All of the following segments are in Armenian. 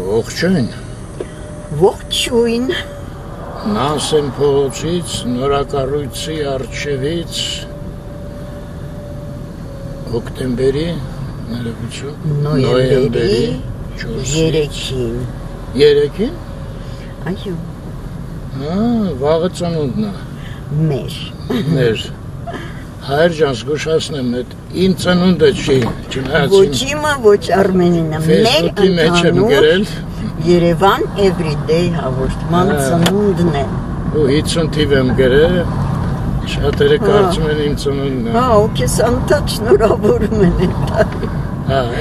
Ողջույն։ Ողջույն։ Նանսեն փողոցից, նորակառույցի առջևից հոկտեմբերի, նոյեմբերի 3-ին։ 3-ին? Այո։ Վաղը ծնունդն է։ Մեր։ Հայր ջան, զգուշացնեմ, իմ ծնունդը չի, չնայած ոչ իմը, ոչ Արմենինը, մեր ընդհանուր Երևան Everyday հաղորդման ծնունդն է։ Ու 50 թիվ եմ գրել, շատերը կարծում են իմ ծնունդն է։ Ու քեզ անտած շնորհավորում են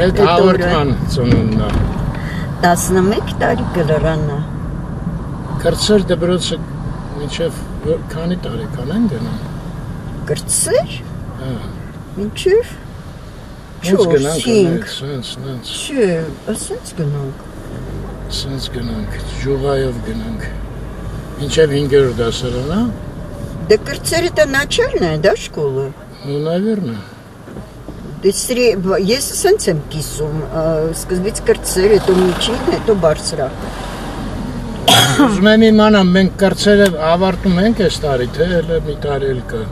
այդ հաղորդման ծնունդն է։ 11 տարի կլրանա։ Կրտսեր դպրոցը մինչև քանի տարեկան են գնում։ Կրտսեր։ Մինչև 4-5։ Չէ, ասենց գնանք։ Սենց գնանք, ջուղայով գնանք։ Մինչև 5-րդ դասարանը։ Դե կրտսերը դա начальная, да, школа? Ну, наверное։ Ես սենց եմ կիսում, սկզբից կրտսեր, հետո միջին, հետո բարձրակ։ Ուզում եմ իմանամ, մենք կրտսերը ավարտում ենք այս տարի, թե մի տարի էլ կա։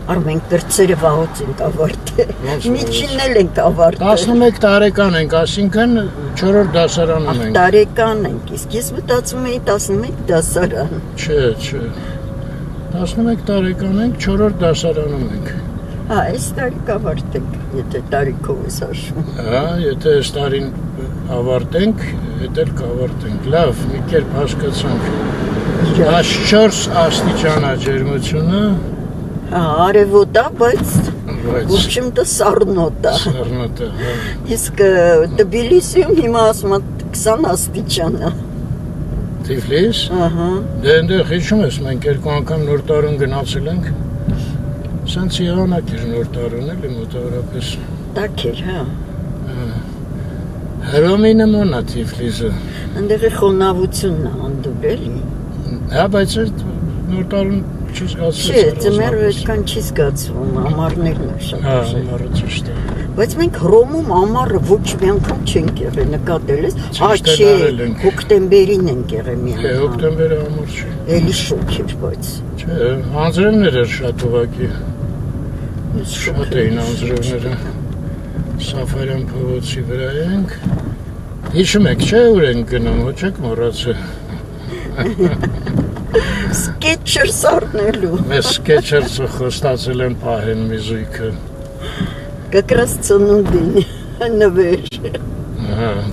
Մենք կրտսերը վաղուց ենք ավարտել, միջինն էլ ենք ավարտել։ 11 տարեկան ենք, այսինքն 4-րդ դասարանում ենք։ Տարեկան ենք, իսկ ես մտածում էի 11 դասարան։ Չէ, 11 տարեկան ենք, 4-րդ դասարանում ենք։ Այս տարի կավարտենք, եթե տարիքով ես հաշվում։ Եթե այս տարին ավարտենք, հետ էլ կավարտենք։ Լավ, մի կերպ հասկացանք։ 4 աստիճան է ջերմությունը։ Արևոտ է, բայց в общем-то սառնոտ է։ Սառնոտ է, Իսկ Թբիլիսիում հիմա ասում են 20 աստիճան է։ Թիֆլիս։ Դե այնտեղ հիշում ես, մենք 2 անգամ նոր տարուն գնացել ենք։ Սենց եղանակ էր նոր տարուն էլի մոտավորապես։ Տաք էր, հա։ Հռոմի նման է Թիֆլիսը։ Այնտեղ խոնավությունն է անդուր էլի։ Բայց նոր տարուն չի զգացվում։ Չէ, ձմեռը այդքան չի զգացվում, ամառներն են շատ ուժեղ։ Ամառը ճիշտ է։ Բայց մենք Հռոմում ամառը ոչ մի անգամ չենք եղել, նկատել ես։ Չէ, հոկտեմբերին ենք եղել մի անգամ։ Հոկտեմբերը ամառ չի։ Էլի շոկ էր, բայց։ Չէ, անձրևներ էր շատ ուղղակի։ Շատ էին անձրևները։ Սաֆարյան փողոցի վրա ենք։ Հիշում եք, չէ՞ ուր ենք գնում, ոչ եք մոռացել։ Skechers առնելու։ Մեզ Skechers-ը խոստացել են պահեն մի զույգը։ Как раз ծնունդին նվեր։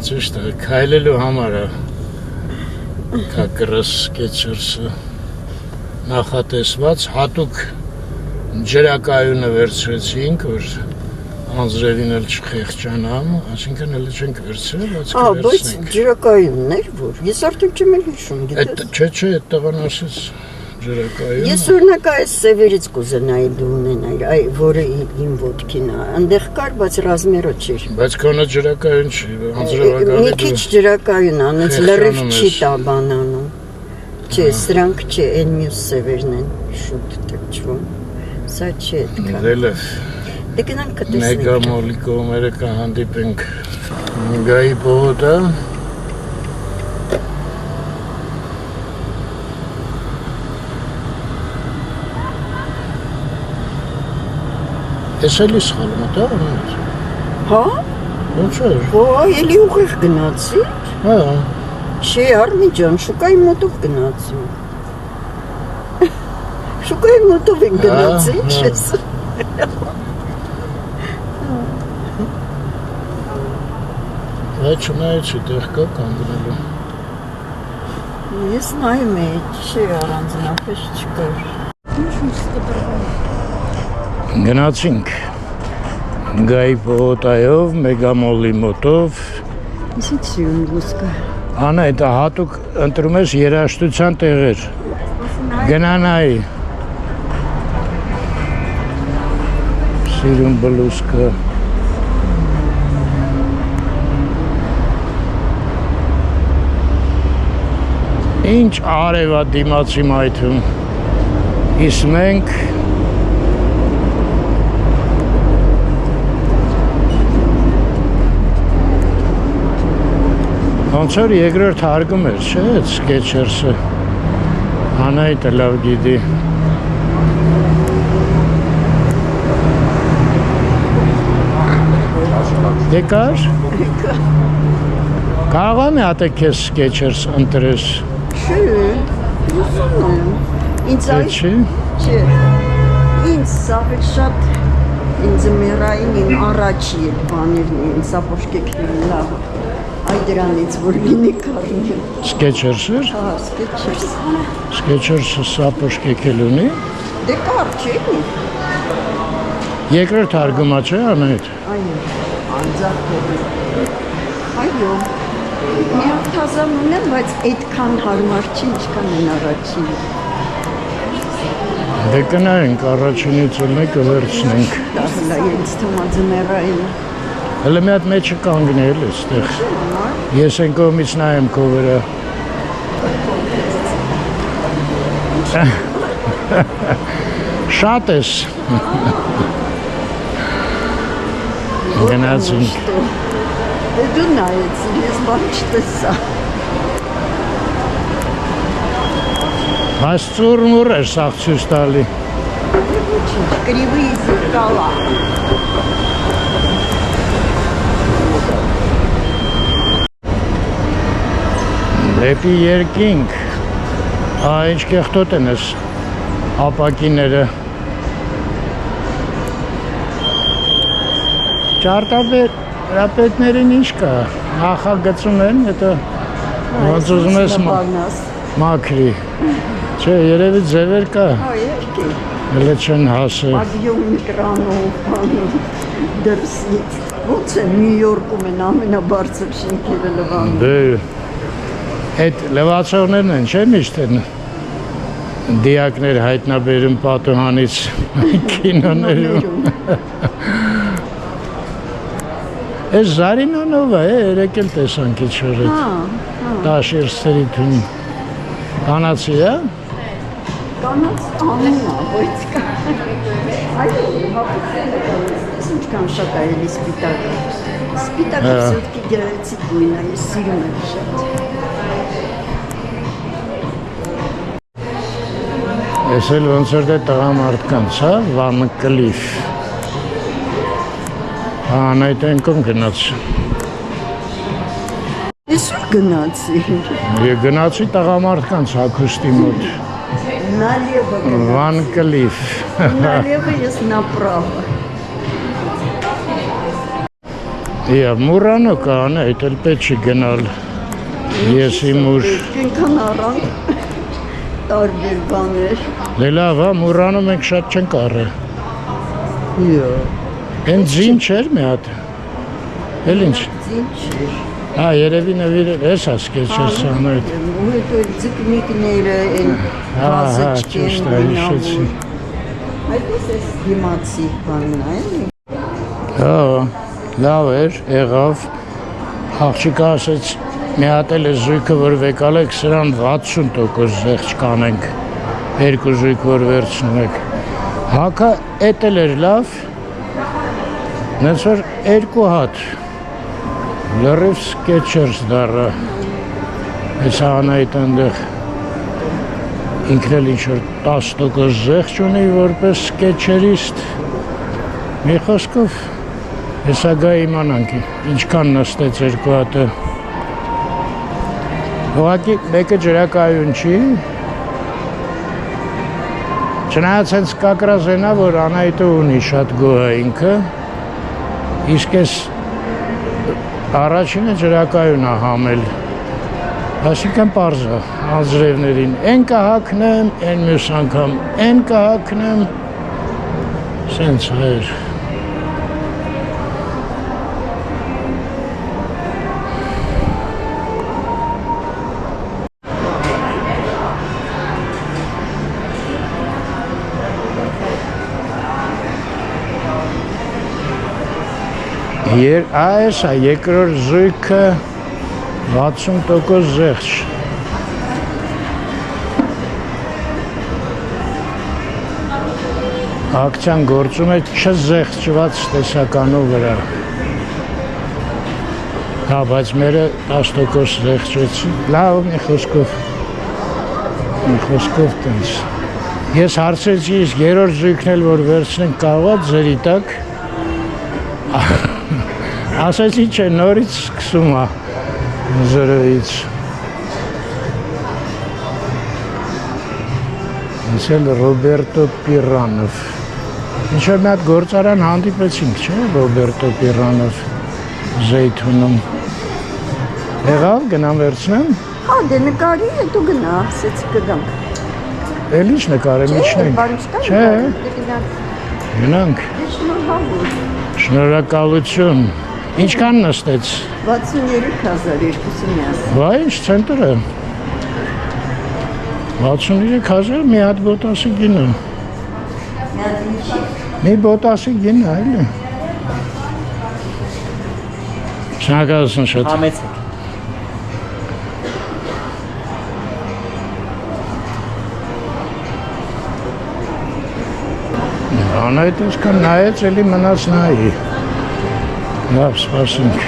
Ճիշտ է, քայլելու համար է։ Как раз Skechers-ը նախատեսված հատուկ ջրակայունը վերցրեցինք, որ անձրևին էլ չխեղճանամ, այսինքն էլ չենք վերցրել, բայց կվերցնենք։ Բայց ջրակայունն էր, որ ես արդեն չեմ էլ հիշում, գիտես։ Չէ, այդ տղան ասեց ջրակայուն։ Ես օրինակ այս սևերից կուզենայի դու ունենայր, որը իմ ոտքին է, այնտեղ կար, բայց ռազմերը չէր։ Բայց քոնը ջրակայուն չի, անձրևակալի Մի քիչ ջրակայուն, անց լրիվ չի տա բանանում։ Չէ, սրանք չէ, այն մյուս սևերն են շուտ թրջվում։ Սա չէ այդքան։ Դելև։ Դե գնանք կտեսնենք։ Մեգամոլի կողմերը կհանդիպենք Գայի փողոցը։ Ես էլի սխալում եմ, դա ոնց։ Հա? Ոնց է։ Էլի ուղիղ գնացի։ Չէ, Արմի ջան, շուկայի մոտով գնացի։ Շուկայի մոտով են գնացի, ինչ ես։ Այդ չնայեցի տեղ կա կանգնելու։ Ես նայում էի, չէ, առանձնապես չկար։ Գնացինք Գայի փողոցայով, Մեգամոլի մոտով։ Ինչ սիրուն լուսկա։ Անա, դա հատուկ ընտրում ես երաժշտության տեղեր։ Գնանայի։ Սիրուն բլուսկա։ Ինչ արև է դիմացի մայթում։ Իսկ մենք Ոնց որ երկրորդ հարգում էր, չէ՞, այդ Skechers-ը։ Անայտը լավ գիտի։ Դե կար։ Կարող եմ հատ քեզ Skechers ընտրես։ Չէ, ուսում եմ։ Ինձ Չէ, այդ չի։ չէ։ Ինձ սաղ շատ ինձ մերային իմ առաջի այդ բաներն են, սապոշկեքներն լավ։ Այ դրանից որ լինի կառնի։ Skechers-ը։ Հա, Skechers։ Skechers-ը սապոշկեքել ունի։ Դե կար չէ։ Երկրորդ հարգումա չէ անայտ։ Այո, անձախով։ Այո։ Միակ թազան ունեմ, բայց այդքան հարմար չի, ինչքան են առաջին։ Դե կնայենք առաջինից ու մեկը վերցնենք։ Դա ինձ թվում ձմեռային։ Հələ մի հատ մեջը կանգնել էստեղ։ Ես այն կողմից նայեմ քո վրա։ Շատ ես։ Գնացինք։ Դե դու նայեցի, ես բան չտեսա։ Բայց ծուրմուր էր սաղ ցույց տալի։ Ոչինչ, կրիվի զրկալա։ Դեպի երկինք։ Ինչ կեղտոտ են ես ապակիները։ Ճարտարապետներին ինչ կա, նախագծում են, հետո ոնց ուզում ես մաքրի, չէ, երևի ձևեր կա, հələ չեն հասել։ Ադյոմ միկրանով, դրսից, ոնց է Նյու Յորքում են ամենաբարձր շենքերը լվանում։ Դե, այդ լվացողներն են, չէ, միշտ են դիակներ հայտնաբերում պատուհանից կինոներում։ Այս Զարինանովա է, երեկ էլ տեսանք իչ որ էդ տաշիրսերի թուն կանացի է։ Կանաց անունա, բայց կա։ Այո, հապուցել է կանաց, ինչքան շատ այելի սպիտակը։ Սպիտակը սյոտքի գեղեցիկ գույն է, ես սիրում եմ շատ։ Ես էլ ոնց որ դե տղամարդկանց, հա, Van Cleef։ Անայտ ենքում գնաց։ Ես ուր գնացի։ Եվ գնացի տղամարդկանց հագուստի մոտ։ Նալևը գնացի։ Van Cleef։ Նալևը ես նապրավը։ Եվ Մուրանը կան, այդ էլ պետք չի գնալ։ Ես իմ ուր։ Ինքան առանք տարբեր բաներ։ Դե լավ, հա, Մուրանում ենք շատ չենք առել։ Իո։ Են ձին չէր մի հատ։ Էլ ինչ։ Ձին չէր։ Հա, երևի նվիրել ես Skechers անայտ։ Ու հետո ձկնիկները են վազочки են գնալու։ Այդպես է դիմացի բանն է, էլի։ Հա, լավ էր, եղավ։ Աղջիկը ասեց, մի հատ էլ է զույգը, որ վեկալեք, սրան 60% զեղչ կանենք, երկու զույգ, որ վերցնում եք։ Հակա էտ էլ էր լավ, նենց որ երկու հատ, լրիվ Skechers դառա, ես անայտ ընդեղ, ինքն էլ ինչ-որ 10% զեղչ ունի, որպես Skechers-իստ, մի խոսքով, հեսա գա իմանանք, ինչքան նստեց երկու հատը։ Ուղղակի մեկը ջրակայուն չի, չնայած հենց կակրազենա, որ անայտը ունի շատ գոհա ինքը, իսկ ես առաջինը ջրակայուն է համել, այսինքն պարզա անձրևներին, են կհակնեմ, են մյուս անգամ, են կհակնեմ, սենց հայր։ Այս է երկրորդ զույգը 60% զեղչ։ Ակցիան գործում է չզեղչված տեսականու վրա։ Հա, բայց մերը 10% զեղչեցի։ Լավ, մի խոսքով տենց։ Ես հարցեցի, իսկ երրորդ զույգն էլ որ վերցնենք կարողա ձերի տակ։ Ասացի, չէ, նորից սկսում է 0-ից։ Իսել Ռոբերտո Պիրանով։ Ինչ-որ մի հատ գործարան հանդիպեցինք, չէ, Ռոբերտո Պիրանով Զեյթունում։ Եղավ, գնամ վերցնեմ։ Հա, դե նկարի հետո գնա, ասեցի կգանք։ Էլ ինչ նկարեմ, իջնենք։ Չէ, գնանք։ Շնորհավոր։ Շնորհակալություն։ Ինչքան նստեց։ 63,000 միասին։ Բա ինչ ցենտրը։ 63,000 մի հատ բոտասի գինը։ Մի բոտասի գինը, այլ։ Շնորհակալություն շատ։ Համեցեք։ Անայդ այսքան նայեց, էլի մնաց նայի։ Լավ, սպասենք։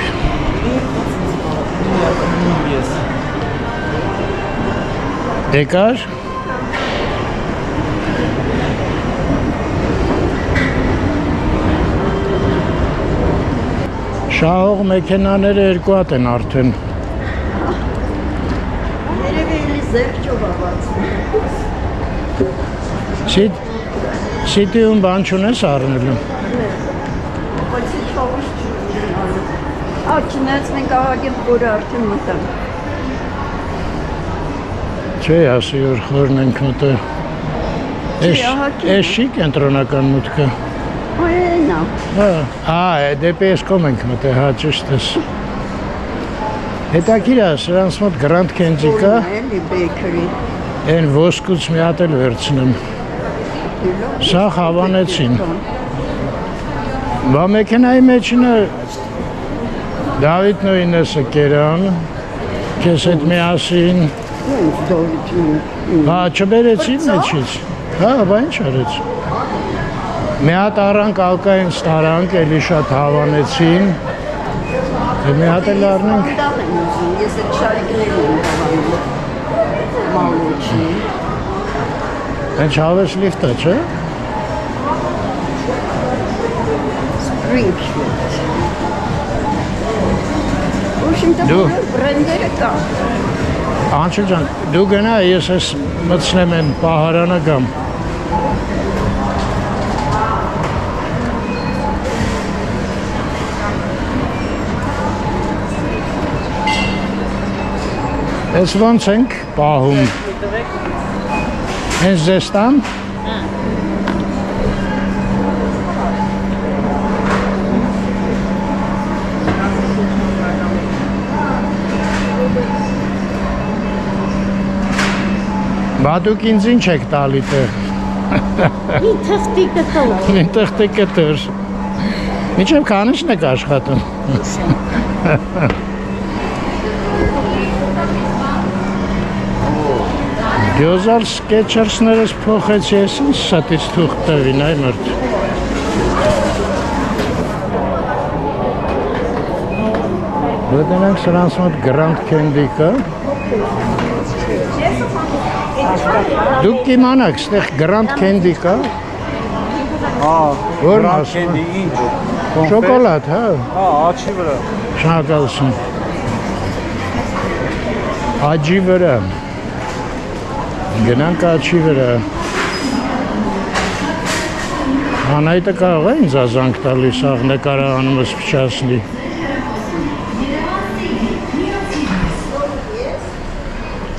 Եկար։ Շահող մեքենաները երկու հատ են արդեն։ Երևի էլի զեղչով ավացում։ Սիտիում բան չունես առնելու։ Բայց ինչ հավուշ չունի։ Չնայած մենք ահագին խորը արդեն մտանք։ Չէ, ասի որ խորն ենք մտել։ Էս չի կենտրոնական մուտքը։ Այնա։ Հա, դեպի այս կողմ ենք մտել, հա, ճիշտ ես։ Հետաքրքիր է, սրանց մոտ Grand Candy կա։ Էլի բեյքերի։ Այն ոսկուց մի հատ էլ վերցնեմ։ Սա հավանեցին։ Բա մեքենայի մեջինը Դավիթ նույնեսը կերան, քեզ հետ միասին։ Ոնց Դավիթը։ Հա, չբերեցին մեջից։ Հա, բա ինչ արեց։ Մի հատ առանք ալկային ստարանք, էլի շատ հավանեցին։ Մի հատ էլ առնենք։ Ես այդ շարիկներն եմ հավանում։ Մալոչի։ Այն չավես լիֆտը, չէ։ Springfield։ Ուշիմտը բրենդերը կա։ Անչել ջան, դու գնա, ես ես մտցնեմ են պահարանը գամ։ Ես ոնց ենք պահում։ Հենց ձեզ տամ։ Բա դուք ինձ ինչ եք տալի տեղ։ Մի թղթի կտոր։ Մի թղթի կտոր։ Մինչև քանիշն եք աշխատում։ Գյոզալ սկեչերսներս փոխեցի, ես ինչ շատից թուղթ տվին, այ մրդ։ Բտնենք սրանց մոտ Grand Candy կա։ Դուք կիմանաք, ստեղ Grand Candy կա։ Որն ասում է։ Շոկոլադ, հա։ Հա, աչի վրա։ Շնորհակալություն։ Աջի վրա։ Գնանք աչի վրա։ Անայտը կարող է ինձ ազանք տալի, սաղ նկարահանումս փչացնի։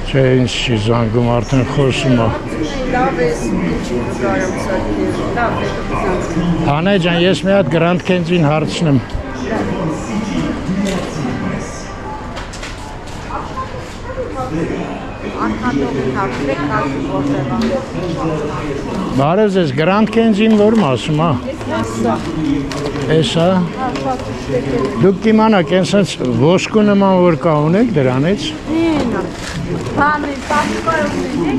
Չէ, ինձ չի զանգում, արդեն խոսում է։ Լավ ես, ինչի կարամ սակներ, լավ է զանգում։ Անայ ջան, ես մի հատ Grand Candy-ին հարցնեմ։ Բարև ձեզ, Grand Candy-ին որ մասում, հա։ Էսա։ Դուք կիմանաք, այնսենց ոսկու նման որ կա ունեք դրանից։ Բանը պաստայովն է։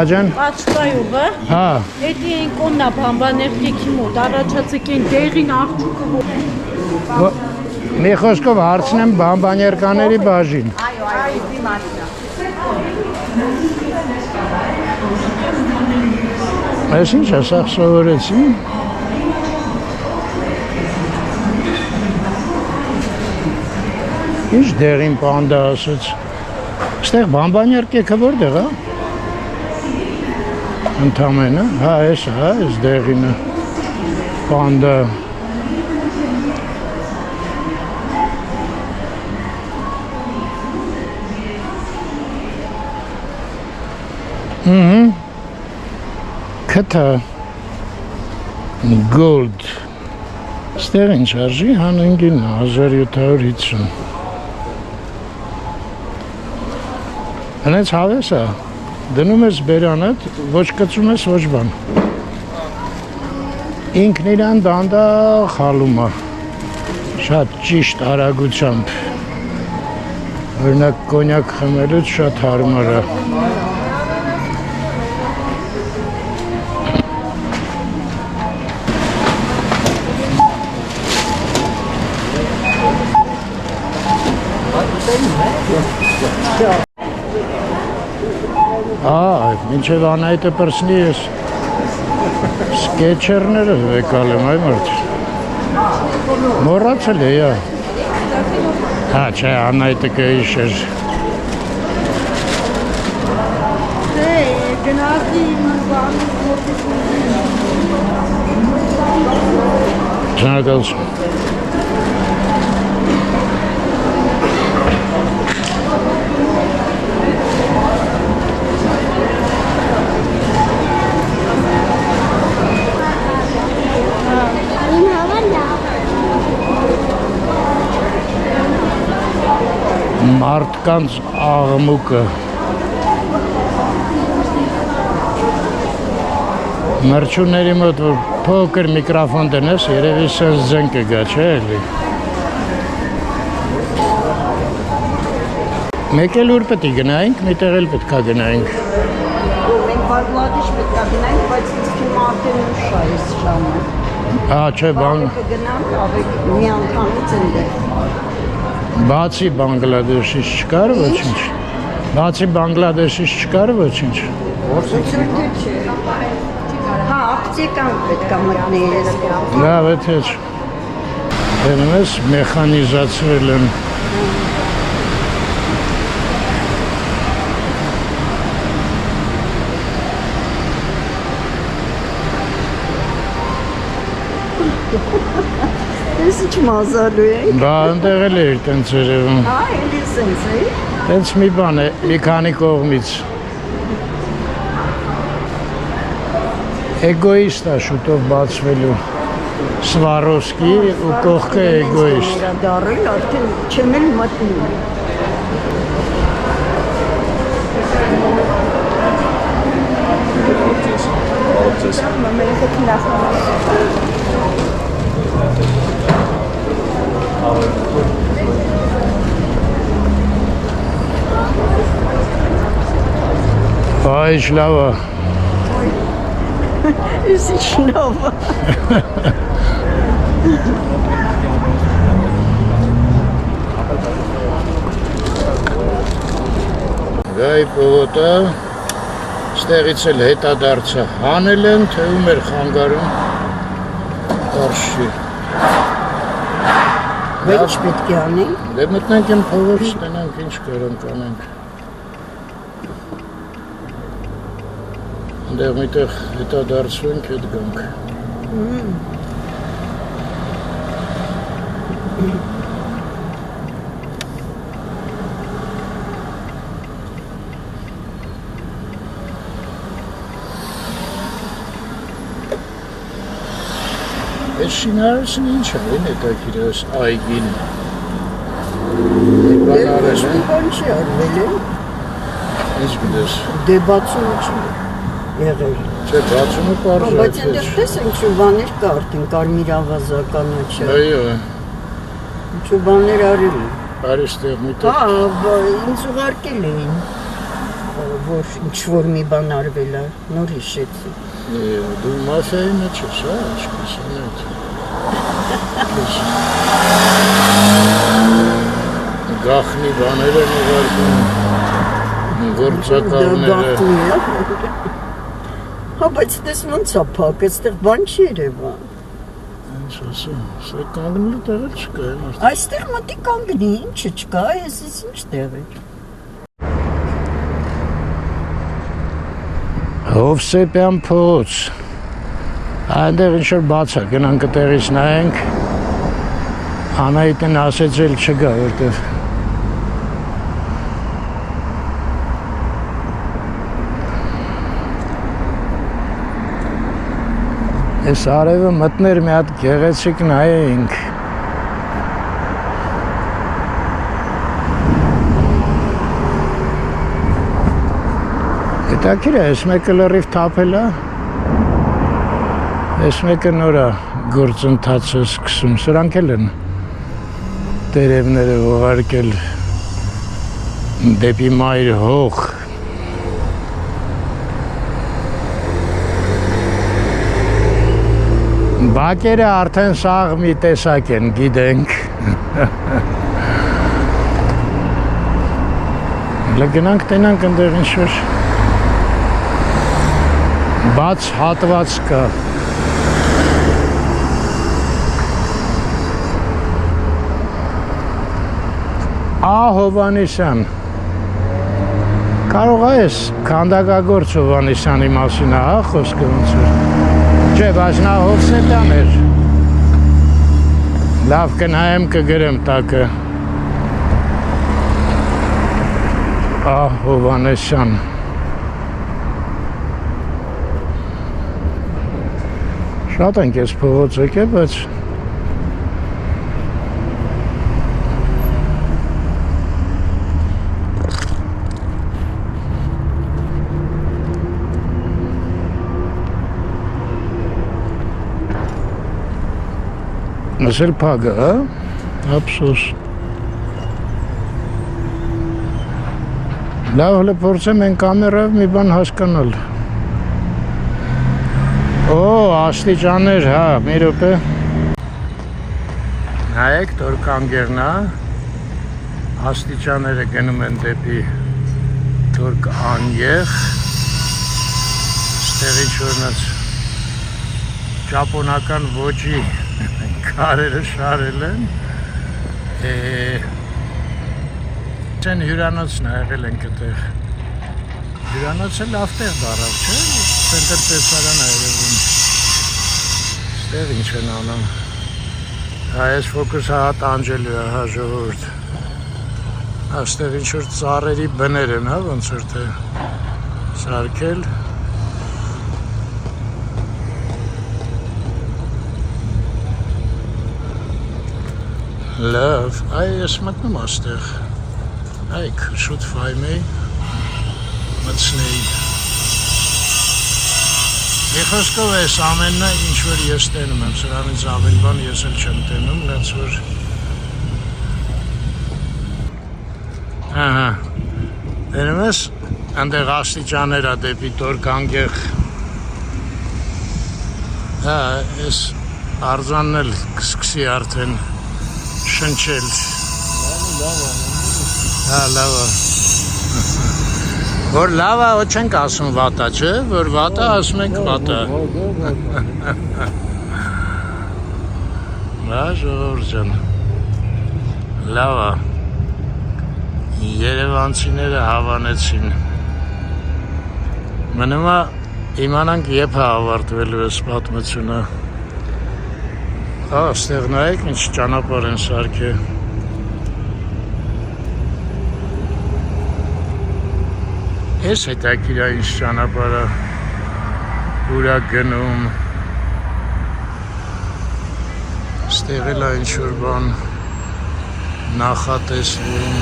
Աջան։ Պաստայովը։ Հա։ Էդի են կոննա բամբաներ եկի մոտ առաջացեք են դեղին աղջուկը։ Մի խոսքով հարցնեմ բամբաներկաների բաժին։ Այո, դիմացնա։ Այս ինչ է, սաղ սովորեցին։ Ինչ դեղին պանդա ասեց։ Ստեղ բամբաներկեքը որտեղ է։ Ընդամենը, հա, այս դեղինը պանդա։ Քթա gold ստեղ ինչ արժի հանենգին 1750 հենց հավես է դնում ես բերանդ ոչ կծում ես ոչ բան ինքն իրան դանդաղ խալում է շատ ճիշտ արագությամբ օրինակ կոնյակ խմելուց շատ հարմար է մինչև Անահիտը պրսնի ես սկեչերները վեկալ եմ, այ մարդ մոռացել է, հա, չէ, Անահիտը կհիշեր Շնորհակալություն մարդկանց աղմուկը մրջունների մոտ որ փոքր միկրոֆոն դնես երևի սենց ձեն կգա, չէ՞ էլի մեկ էլ ուր պետք է գնայինք, միտեղ էլ պետք է գնայինք Մենք Բանգլադեշ պետք է գնանք, բայց ինձ արդեն ուշ է այս ժամը հա, չէ, բան կգնանք մի անգամից ընդեղ Բացի Բանգլադեշից չկար ոչինչ։ Բացի Բանգլադեշից չկար ոչինչ։ Որսությունը չէ։ Հա, ապտեկան պետք է մտնես։ Լավ է թե չէ։ Դնում ես մեխանիզացվել են։ Ես ինչ մազալու է։ Բա ընդեղ էլ էր տենց երևում։ Հա, էլի սենց է։ Տենց մի բան է, մի քանի կողմից։ Էգոիստ է շուտով բացվելու։ Սվարովսկի ու կողքը էգոիստ։ Դարել արդեն չեմ էլ մտնում։ Այ լավ է։ Ես ինչ լավ է։ Գայ պողոտը ստեղից էլ հետադարձը հանել են, թե ում էր խանգարում կարշի։ Ինչ պետք է անենք։ Դե մտնենք եմ փողոց, տնենք ինչ կարանք անենք։ Դեղ միտեղ հետադարձվենք, հետ գանք։ Այս շինարարությունը ինչ է, են հետաքրիր այս այգին։ Բան արել են։ Բան չի արվել է։ Ինչ գիտես։ Դե բացում չի եղել։ Չէ, բացումը պարզ է։ Բայց այնտեղ տեսեք ինչ բաներ կա արդեն կարմիր ավազականաչը։ Այո։ Ինչ բաներ արել են։ Արի ստեղ միտեղ։ Հա, ինձ ուղարկել էին, որ ինչ-որ մի բան արվել է, նոր հիշեցի։ Դու մաֆիայի մեջ ես, հա, ինչպես անետ։ Գախնի բաներ են ուղարկում, գործակալները։ Հա, բայց դες ոնց է փակ, այստեղ բան չի երևա։ Ինչ ասեմ, սա կանգնելու տեղը չկա, մարդ։ Այստեղ մտի կանգնի, ինչը չկա, ես ինչ տեղ է։ Հովսեփյան փողոց։ Այնտեղ ինչ-որ բաց է, գնանք տեղից նայենք։ Անահիտն ասեց էլ չգա, որտեղ Այս արևը մտներ մի հատ գեղեցիկ նայենք։ Հետաքրքիր է, այս մեկը լրիվ թափել է։ Այս մեկը նոր է գործընթացը սկսում, սրանք էլ են տերևները ուղարկել դեպի մայր հող։ Բակերը արդեն սաղ մի տեսակ են, գիտենք։ Գնանք տենանք ընդեղ ինչ-որ բաց հատված կա։ Հովանեսյան։ Կարող ես քանդակագործ Հովանեսյանի մասին, հա, խոսքը ոնց էր։ Չէ, բայց նա Հովսեփյան էր։ Լավ կնայեմ կգրեմ տակը։ Հովանեսյան։ Շատ ենք ես փողոց եկել, բայց Ասել փագը, հա? Ափսոս։ Լավ, հələ փորձեմ են կամերայով մի բան հասկանալ։ Աստիճաններ, հա, մի րոպե։ Նայեք, Տորկանգերն է։ Աստիճանները գնում են դեպի Տորկանյեղ։ Ստեղի չորնած ճապոնական ոճի կարերը շարել են։ Չեն հյուրանոցն է եղել ենք այդտեղ։ Հյուրանոցը լավ տեղ դարավ, չէ՞։ Սենտր տեսարան է երևում։ Ստեղ ինչ են անում։ Այս ֆոկուսը հատ անջելու է, հա, ժողովուրդ։ Այստեղ ինչ-որ ծառերի բներ են, հա, ոնց որ թե սարքել։ Լավ, ես մտնում աստեղ, այք շուտ վայմեի, մտցնեի, մի խոսքով ես ամեննա ինչ-որ ես տենում եմ, սրանից ավել բան ես էլ չեմ տենում, նենց որ, տենում ես, ընդեղ աստիճաներ է դեպի Տորկանգեղ, ես արձանն էլ կսկսի արդեն, շնչել։ Հա, լավա։ Որ լավա, ոչ ենք ասում վատա, չէ, որ վատա ասում ենք վատա։ Լա, ժողովուրդ ջան։ Լավա։ Երևանցիները հավանեցին։ Մնում է իմանանք երբ է ավարտվելու այս պատմությունը։ Աստեղ նայեք ինչ ճանապարհ են սարքել։ Ես հետաքրքիր է ինչ ճանապարհ է, ուր է գնում։ Ստեղ էլ է ինչ-որ բան նախատեսվում։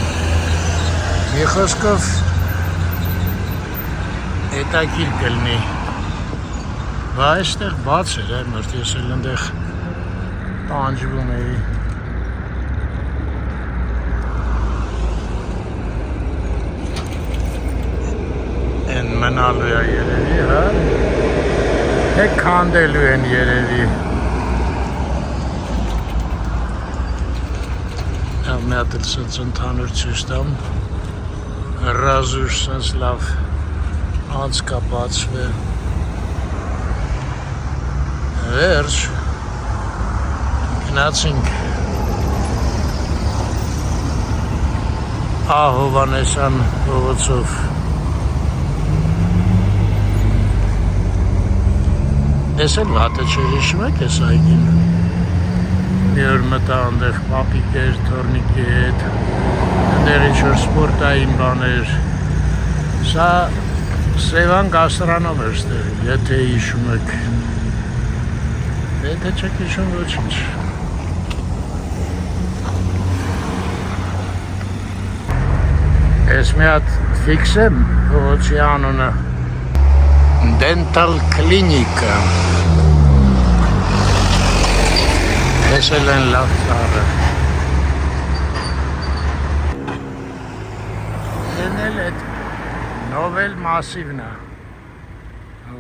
Մի խոսքով հետաքրքիր կլինի։ Բա այստեղ բաց էր, մերթ ես էլ ընդեղ տանջվում էի։ Են մնալու է երևի, հա։ Թե քանդելու են երևի։ հատ էլ սենց ընդհանուր ցույց տամ ռազուշ սենց լավ անցկապացվե վերջ գնացինք Հովհաննեսյան փողոցով Ես էլ վատը չէր հիշում եք ես այգին մի օր մտա այնտեղ պապիկ էր, թորնիկի հետ այնտեղ ինչ-որ սպորտային բաներ սա Սևան գաստրոնոմ էր ստեղ, եթե հիշում եք եթե չեք հիշում ոչինչ Ես մի հատ ֆիքսեմ փողոցի անունը Dental Clinic-ը Տեսել են լավ ծառը Ենել էդ նովել մասիվն է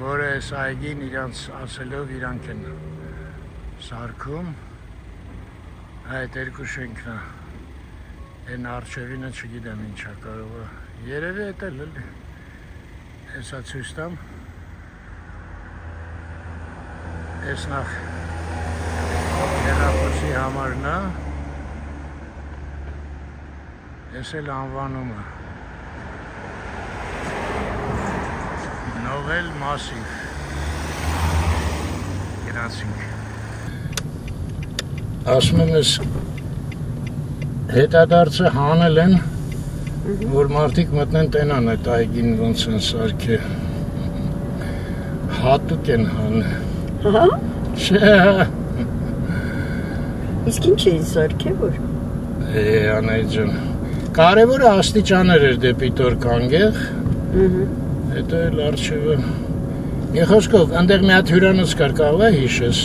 որը ես այգին իրանց ասելով իրանք են սարքում այդ երկու շենքն է Են արջևինը չգիտեմ ինչա կարող է երևի էդ էլ էլի Հեսա ցույց տամ Ես նախ հեռախոսի համարն է Ես էլ անվանումը Նովել մասիվ Գնացինք Ասում եմ ես հետադարձը հանել են որ մարդիկ մտնեն տենան այդ այգին ոնց են սարքե հատուկ են հանել Հա? Չէ Իսկ ինչ էի սարքե որ? Անայդ ջան Կարևորը աստիճաներ էր դեպի տոր կանգեղ Հետո էլ արջևը Մի խոսքով, այնտեղ մի հատ հյուրանոց կար կարող է հիշես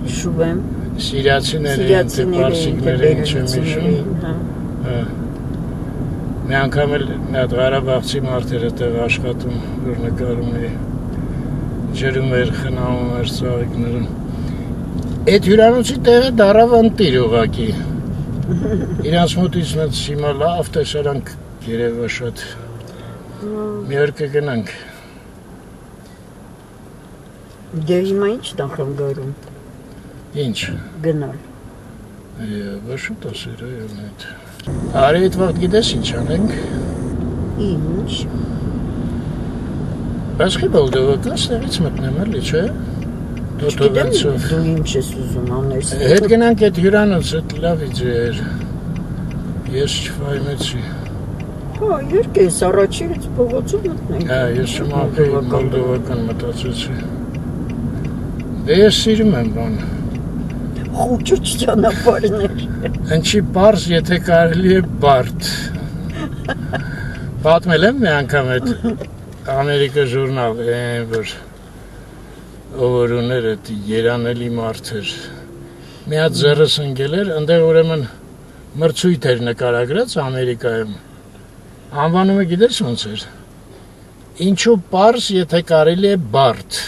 Հիշում եմ Սիրիացիների են, թե պարսիկների են չեմ հիշում Մի անգամ էլ մի հատ Ղարաբաղցի մարդերը տեղ աշխատում որ նկարում էի ջրում էր, խնամում էր ծաղիկներում Այդ հյուրանոցի տեղը դարավ ընտիր ուղակի Իրանց մոտից նենց հիմա լավ տեսարանք երևա շատ Մի օր կգնանք Դե հիմա ինչ դա խանգարում Ինչ Գնալ Բաշուտ ասեր այդ Արի այդ վաղտ գիտես ինչ անենք Ինչ Բասխի բողդովական ստեղից մտնեմ էլի չէ Չգիտեմ դու ինչ ես ուզում անել Հետ գնանք այդ հյուրանոց այդ լավ իձե էր Ես չվայմեցի Հա երկես առաջինից փողոցով մտնենք Հա ես չմապեի բողդովական մտածեցի Դե ես սիրում եմ բան Խուճուճ ճանապարհներ Ինչի պարզ եթե կարելի է բարդ Պատմել եմ մի անգամ այդ Ամերիկա ժուրնալ որ ով ուներ այդ երանելի մարդ էր մի հատ ձեռս ընկել էր այնտեղ ուրեմն մրցույթ էր նկարագրած Ամերիկայում անվանումը գիտես ոնց էր ինչու պարզ եթե կարելի է բարդ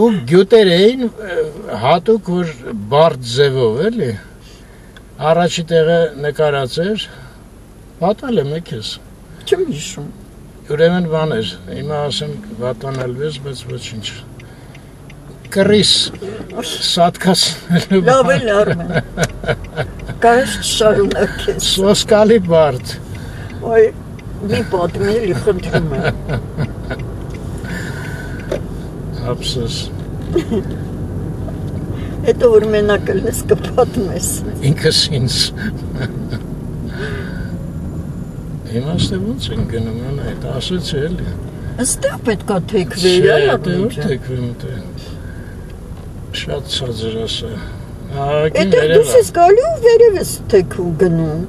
ու գյուտեր էին հատուկ որ բարդ ձևով էլի առաջի տեղը նկարած էր պատմել եմ եք ես Չեմ հիշում Ուրեմն բան էր, հիմա ասեմ վատանալվես, բայց ոչինչ Կռիս, սատկացնելու Լավ էլ արմեն Կարես չշարունակես Սոսկալի բարդ Ոյ, մի պատմելի խնդրում եմ Ափսոս Հետո որ մենակ ելնես կպատմես Ինքս ինձ Հիմա ստե ոնց են գնում այդ ասեցի էլի Աստեղ պետք է թեքվեր Չէ, դե որ թեքվեմ դե Շատ ցածր ասա Էդ դուս ես գալու ու վերև ես թեքու գնում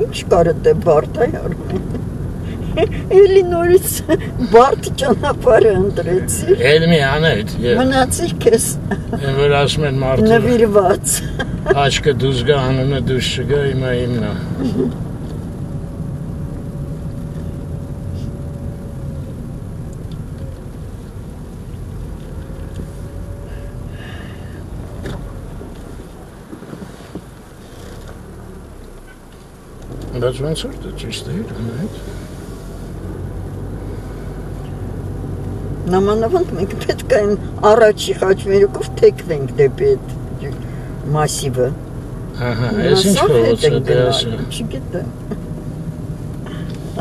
Ինչ կարդ է բարդ այ արմեն Էլի նորից բարդ ճանապարհը ընտրեցի Էլ մի անետ Մնացիր քեզ Են որ ասում են մարդը նվիրված Աչքը դուզ գա անունը դուզ չգա հիմա իմնա Բայց ոնց որ դա ճիշտ է այդ։ Նամանավանդ մենք պետք է այն առաջի խաչմերուկով թեքվենք դեպի այդ մասիվը։ Ահա, այս ինչ փողոց է դասը։ Չգիտեմ։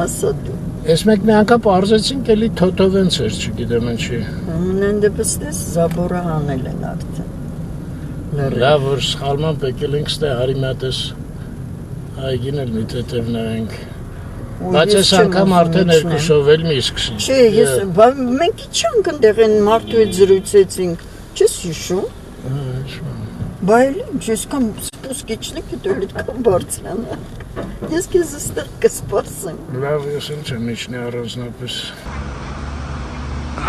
Ասա դու։ Ես մեկ մի անգամ արզեցինք էլի թոթովենց էր, չգիտեմ ինչի։ Ամենայն դեպս դες զաբորը հանել են արդեն։ Լավ որ սխալմամբ եկել ենք ստե հարի մատես այգին էլ մի տետև նայենք։ Բայց այս անգամ արդեն երկուսով էլ մի սկսի։ Չէ, ես մենք իջանք այնտեղ այն մարդու հետ զրուցեցինք, չես հիշում։ Բայց ես կամ սպուսկիչնիկ հետո էլ կամ բարձրանա։ Ես քեզ ստեղ կսպասեմ։ Լավ, ես էլ չեմ իջնի առանձնապես։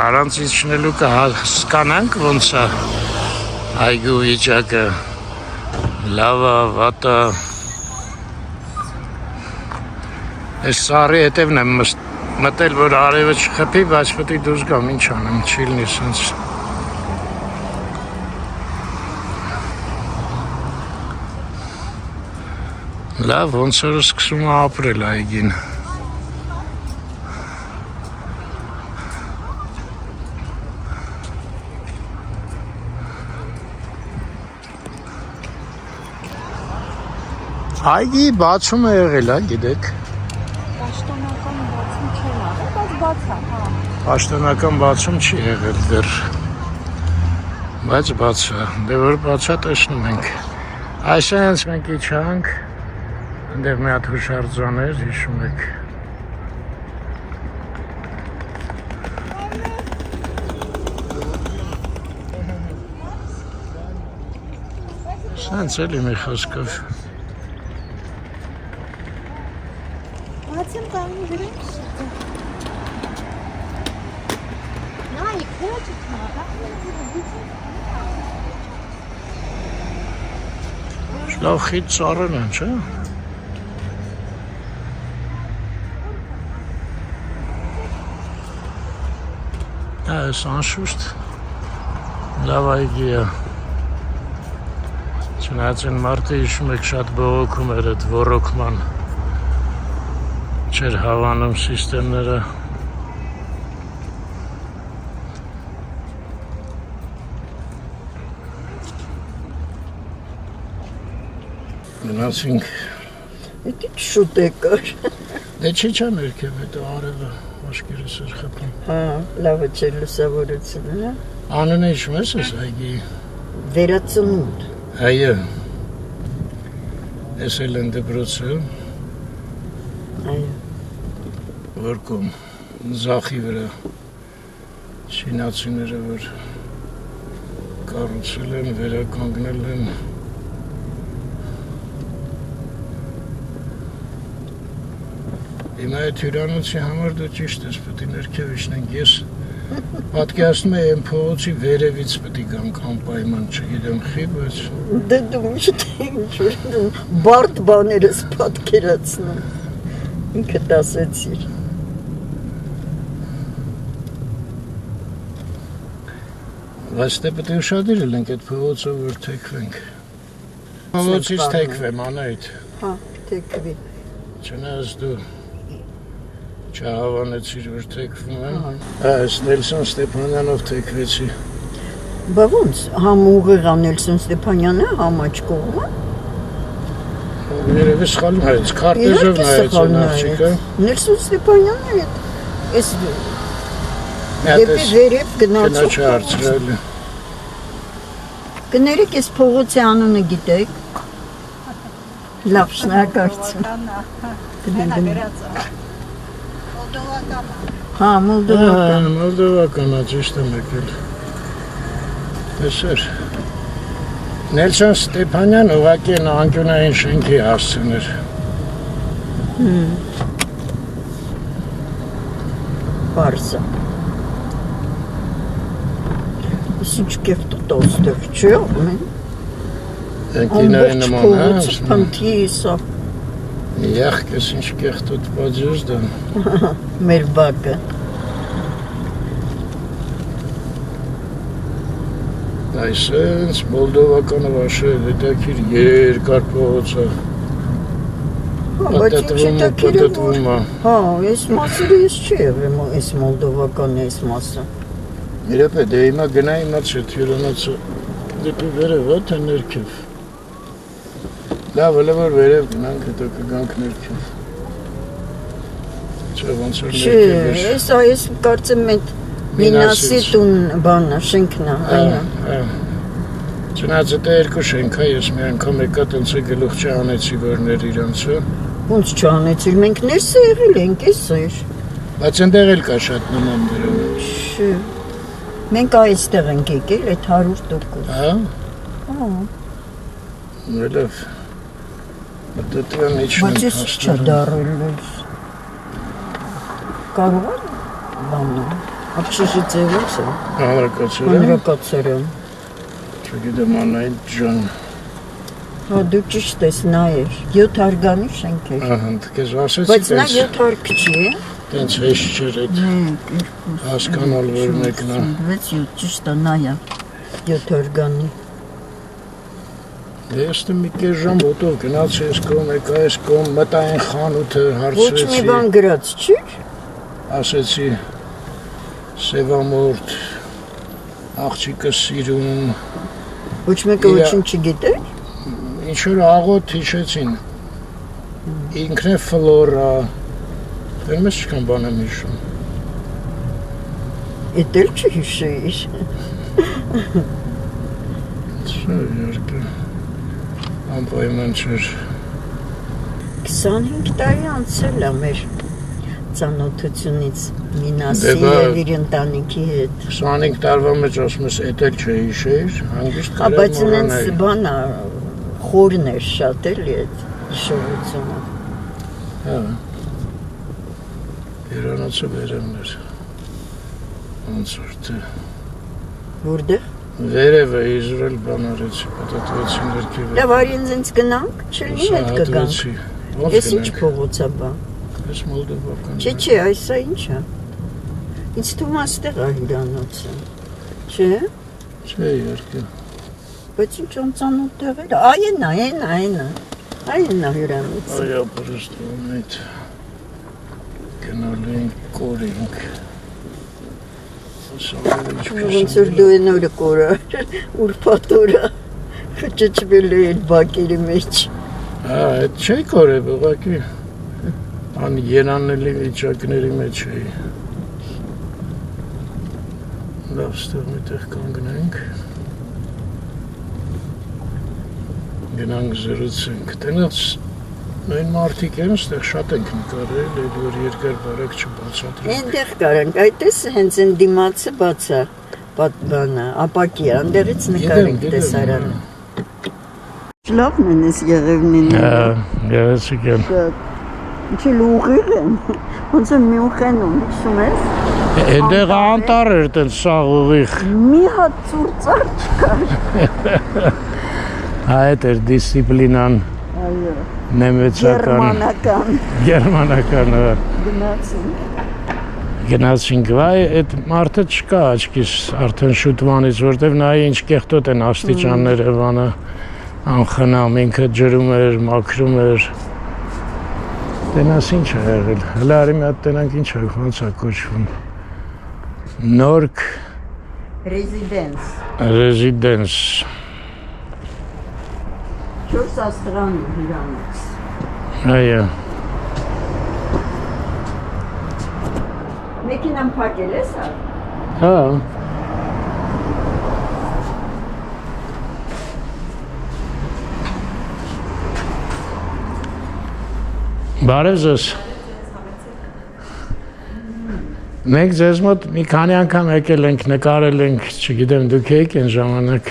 Առանց իջնելու կհասկանանք ոնց է այգու վիճակը, լավ է, վատ է։ Ես սարի հետևն եմ մտել, որ արևը չխփի, բայց պետք է դուրս գամ, ինչ անեմ, չի լինի սենց։ Լավ, ոնց որ սկսում է ապրել այգին։ Այգի բացում է եղել, գիտեք։ Պաշտոնական բացում չեն արել, բայց բաց է, հա։ Պաշտոնական բացում չի եղել դեռ, բայց բաց է, դե որ բաց է տեսնում ենք։ Այսինքն մենք իջանք, այնտեղ մի հատ հուշարձան էր, հիշում եք։ Սենց էլի մի խոսքով։ Բացեմ կանգնի ջրեք։ Նայ, քոչ թա։ Լավ խիտ ծառն են, չէ՞։ Այս անշուշտ լավ այգի է։ Չնայած այն մարդը հիշում եք շատ բողոքում էր այդ ոռոգման չէր հավանում սիստեմները։ Գնացինք։ Դա շուտ է կար։ Դե չի չան երկև հետո արևը աշկերս էր խփում։ Հա, լավ է լուսավորությունը, հա։ Անունը հիշում ես այս այգի։ Վերածնունդ։ Այո։ Ես էլ են դպրոցը։ Այո։ Որկում զախի վրա շինացիները որ կառուցել են, վերականգնել են։ Հիմա այդ հյուրանոցի համար դու ճիշտ ես, պետք է ներքև իջնենք, ես պատկերացնում եմ փողոցի վերևից պետք է գանք անպայման, չգիտեմ խի, բայց Դե դու միշտ ինչ-որ բարդ բաներ ես պատկերացնում։ Ինքդ ասեցիր։ Բայց դե պետք է ուշադրել ենք այդ փողոցով որ թեքվենք։ Փողոցից թեքվեմ, Անահիտ։ Հա, թեքվի։ Չնայած դու չհավանեցիր որ թեքվում եմ։ Այս Նելսոն Ստեփանյանով թեքվեցի։ Բա ոնց, համ ուղիղ Նելսոն Ստեփանյանը, համ աչ կողմը։ Երևի սխալում հայց, քարտեզով նայեց այն աղջիկը։ Նելսոն Ստեփանյանը հետ։ Էս Դեպի դեպի վերև գնացող։ Գնաչ հարցրել։ Կներեք, էս փողոցի անունը գիտեք։ Լավ, շնորհակալություն։ Հա, մոլդովական։ Մոլդովական, ճիշտ եմ եկել։ Տեսեր։ Նելսոն Ստեփանյան ուղղակի անկյունային շենքի հասցներ։ Բարսա։ Ինչ կերտու տոստեղ չէ, ամեն։ Կինոյի նման, հա։ Փնթի սա։ Եղկես ինչ կեղտոտ բաջուր դա։ Մեր բակը։ Այսենց մոլդովականը վաշել, հետաքիր երկար փողոց է։ բայց ինչ է պատտվում է։ Հա, այս մասը ես չի եղել, այս մոլդովական այս մասը։ Իրապետ, հիմա գնա իմաց է հյուրանոցը դեպի վերև է, թե ներքև։ Լավ, որ վերև գնանք, հետո կգանք ներքև։ Չէ, ոնց որ ներքև է։ Այս կարծեմ մենք Մինասի տուն բանը, շենքն է, այո։ Չնայած դա երկու շենք է, ես մի անգամ եկա տենց գլուխ չանեցի, որներ իրանցը։ Ոնց չանեցիր, մենք ներսը եղել ենք, էսեր։ Բայց այնտեղ էլ կա շատ նման դրան։ Չէ։ Մենք այստեղ ենք եկել, այդ 100%։ Հա։ Հա։ Լավ։ Դա դրան ինչ չեմ Բայց ես չէ դարել։ Կարող է բանը։ Общежитие-ից է։ Հանրակացարան։ Չգիտեմ անային ջան։ Հա, դու ճիշտ ես, նա էր, 7 հարգանի շենք էր։ Ահա, քեզ ասեցի, բայց նա 7 հարկ չի է։ Տենց հեշտ չէր այդ հասկանալ, որ մեկն է։ 6-7, ճիշտ է, նա է, 7 հարգանի։ Ես դե մի կես ժամ ոտով գնացի այս կողմ, եկա այս կողմ, մտա այն խանութը, հարցրեցի։ Ոչ մի բան գրած չէր։ Ասեցի Սևամորթ, աղջիկը սիրում։ Ոչ մեկը ոչինչ չգիտեր։ Ինչ-որ աղոտ հիշեցին։ Ինքն է Ֆլորա։ Դեռ մեզ չկան բան եմ հիշում։ Էդ էլ չհիշեիր։ Չէ, իհարկե։ Անպայման չէր։ 25 տարի անցել է մեր ծանոթությունից Մինասի եւ իր ընտանիքի հետ։ 25 տարվա մեջ ասում ես, էդ էլ չհիշեիր, հանգիստ կարա բայց ինձ բան է, խորն էր շատ էլի այդ հիշողությունը։ Հա։ Իրանոցը վերևն էր։ Ոնց որ թե։ Որտեղ։ Վերևը Իսրայել բան արեցի, պատտվեցի ներքևը։ Լավ, արի ինձ գնանք, չլինի հետ կգանք։ Ես ինչ փողոց է բա։ Ես մոլդովական։ Չէ, այսա ինչ է։ Ինչ թվում աստեղ է հյուրանոցը։ Չէ։ Չէ, իհարկե։ Բայց ինչ անծանոթ տեղեր։ Այն է հյուրանոցը։ Այո, պրոստում այդ գնալ ենք կորենք։ Ոնց որ դու են օրը կորը, ուրբաթ օրը խճճվել է այդ բակերի մեջ։ Հա, այդ չէի կորել, ուղղակի ան երանելի վիճակների մեջ էի։ Լավ, ստեղ միտեղ կանգնենք։ Գնանք զրուցենք։ Տենած նույն մարդիկ են, ստեղ շատ ենք նկարել, այդ որ երկար բարակ չբացատրենք։ Այնտեղ կարանք, այդպես հենց են դիմացը բաց է, բանը, ապակի է, այնտեղից նկարենք տեսարանը։ Լավն են ես եղևնին։ Հա, գեղեցիկ են։ Ինչ էլ ուղիղ են, ոնց է մի ուղեն ում, հիշում ես։ Այնտեղ անտար էր տենց սաղ ուղիղ։ Մի հատ ծուրծար չկար։ Այդ էր դիսցիպլինան Այո։ նեմեցական։ Գերմանական։ Գնացինք, վայ, այդ մարդը չկա աչքիս արդեն շուտվանից, որտև նայի ինչ կեղտոտ են աստիճանները վանը անխնամ, ինքը ջրում էր, մաքրում էր։ Տենաս ինչ է եղել, հլա արի մի հատ տենանք ինչ է, ոնց է կոչվում։ Նորք Ռեզիդենս 4 աստղան հյուրանոց։ Այո։ Մեքենան փակել ես, Հա։ Բարև ձեզ։ Մենք ձեզ մոտ մի քանի անգամ եկել ենք, նկարել ենք, չգիտեմ, դուք եք այն ժամանակ։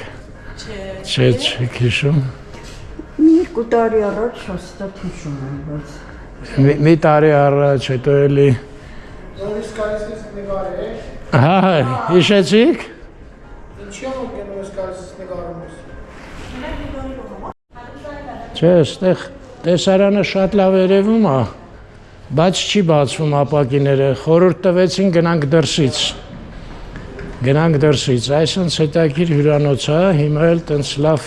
Չէ, չհիշում։ Երկու տարի առաջ հաստատ հիշում եմ, բայց Մի տարի առաջ, հետո էլի։ Հա, հիշեցիք։ Ինչի՞ ոնք ես կարծես նկարում ես։ Չէ, այստեղ տեսարանը շատ լավ երևում է, բայց չի բացվում ապակիները, խորհուրդ տվեցին գնանք դրսից, այսինքն հետաքրքիր հյուրանոց է, հիմա էլ տենց լավ,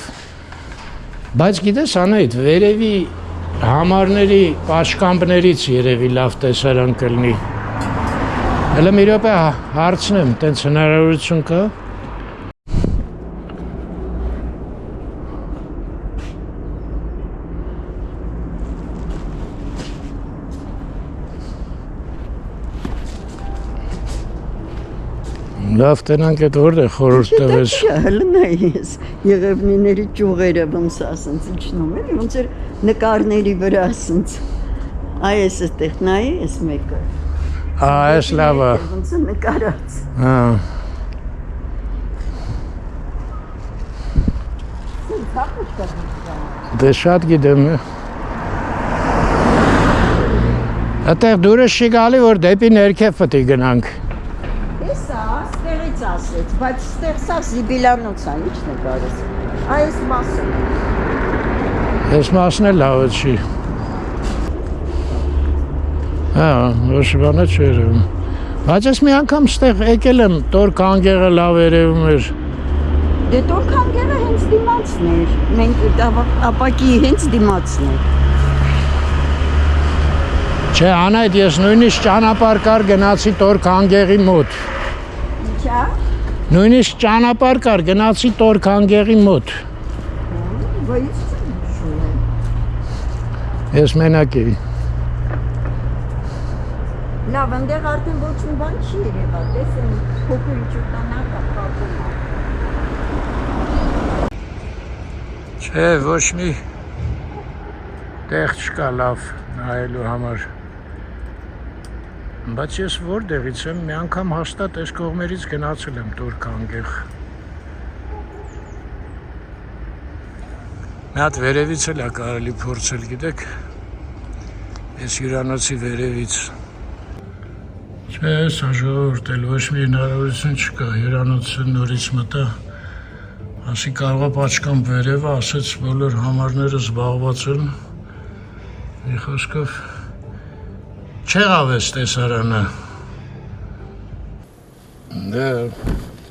բայց գիտես Անահիտ, վերևի Համարների պաշկամբներից երևի լավ տեսարան կլինի։ Հələ մի րոպե հարցնեմ, տենց հնարավորություն կա։ Լավ տենանք այդ որտեղ խորհուրդ տվես։ Հլն է ես Եղևնիների ճյուղերը ոնց ասենց իջնում էլի ոնց էր նկարների վրա ասենց այս այդտեղ նայի էս մեկը Այս լավ է։ ոնց է նկարած Հա։ Դե շատ գիտեմ։ Այդտեղ դուրս չի գալի որ դեպի ներքև պետք է գնանք։ Հեսա, ստեղից ասեց, բայց ստեղ սա զիբիլանոց է, ինչ նկարես։ Այս մասը։ Այս մասն էլ լավ չի։ Հա, ոչ բանը չի երևում։ Բայց ես մի անգամ ստեղ եկել եմ, տոր կանգեղը լավ երևում էր։ Դե տոր կանգեղը հենց դիմացն էր, մենք ապակի հենց դիմացն էր։ Չէ, անայդ ես նույնիսկ ճանապարհ կար գնացի տոր կանգեղի մոտ։ Ինչա։ Նույնիսկ ճանապարհ կար գնացի տոր կանգեղի մոտ։ Բայց շուն է։ Ես մենակ էի։ Լավ, այնտեղ արդեն ոչ մի բան չի երևա, տեսեմ փոքր իջուտանակա կապում է։ Չէ, ոչ մի տեղ չկա լավ նայելու համար։ Բայց ես որտեղից եմ, մի անգամ հաստատ այս կողմերից գնացել եմ տոր կանգեղ։ Մի հատ վերևից էլ է կարելի փորձել, գիտեք, այս հյուրանոցի վերևից։ Չէ, սա ժողովուրդ էլ ոչ մի հնարավորություն չկա, հյուրանոցը նորից մտա, ասի կարող է պաչկամ վերևը, ասեց բոլոր համարները զբաղված են, մի խոսքով չեղավ ես տեսարանը։ Դա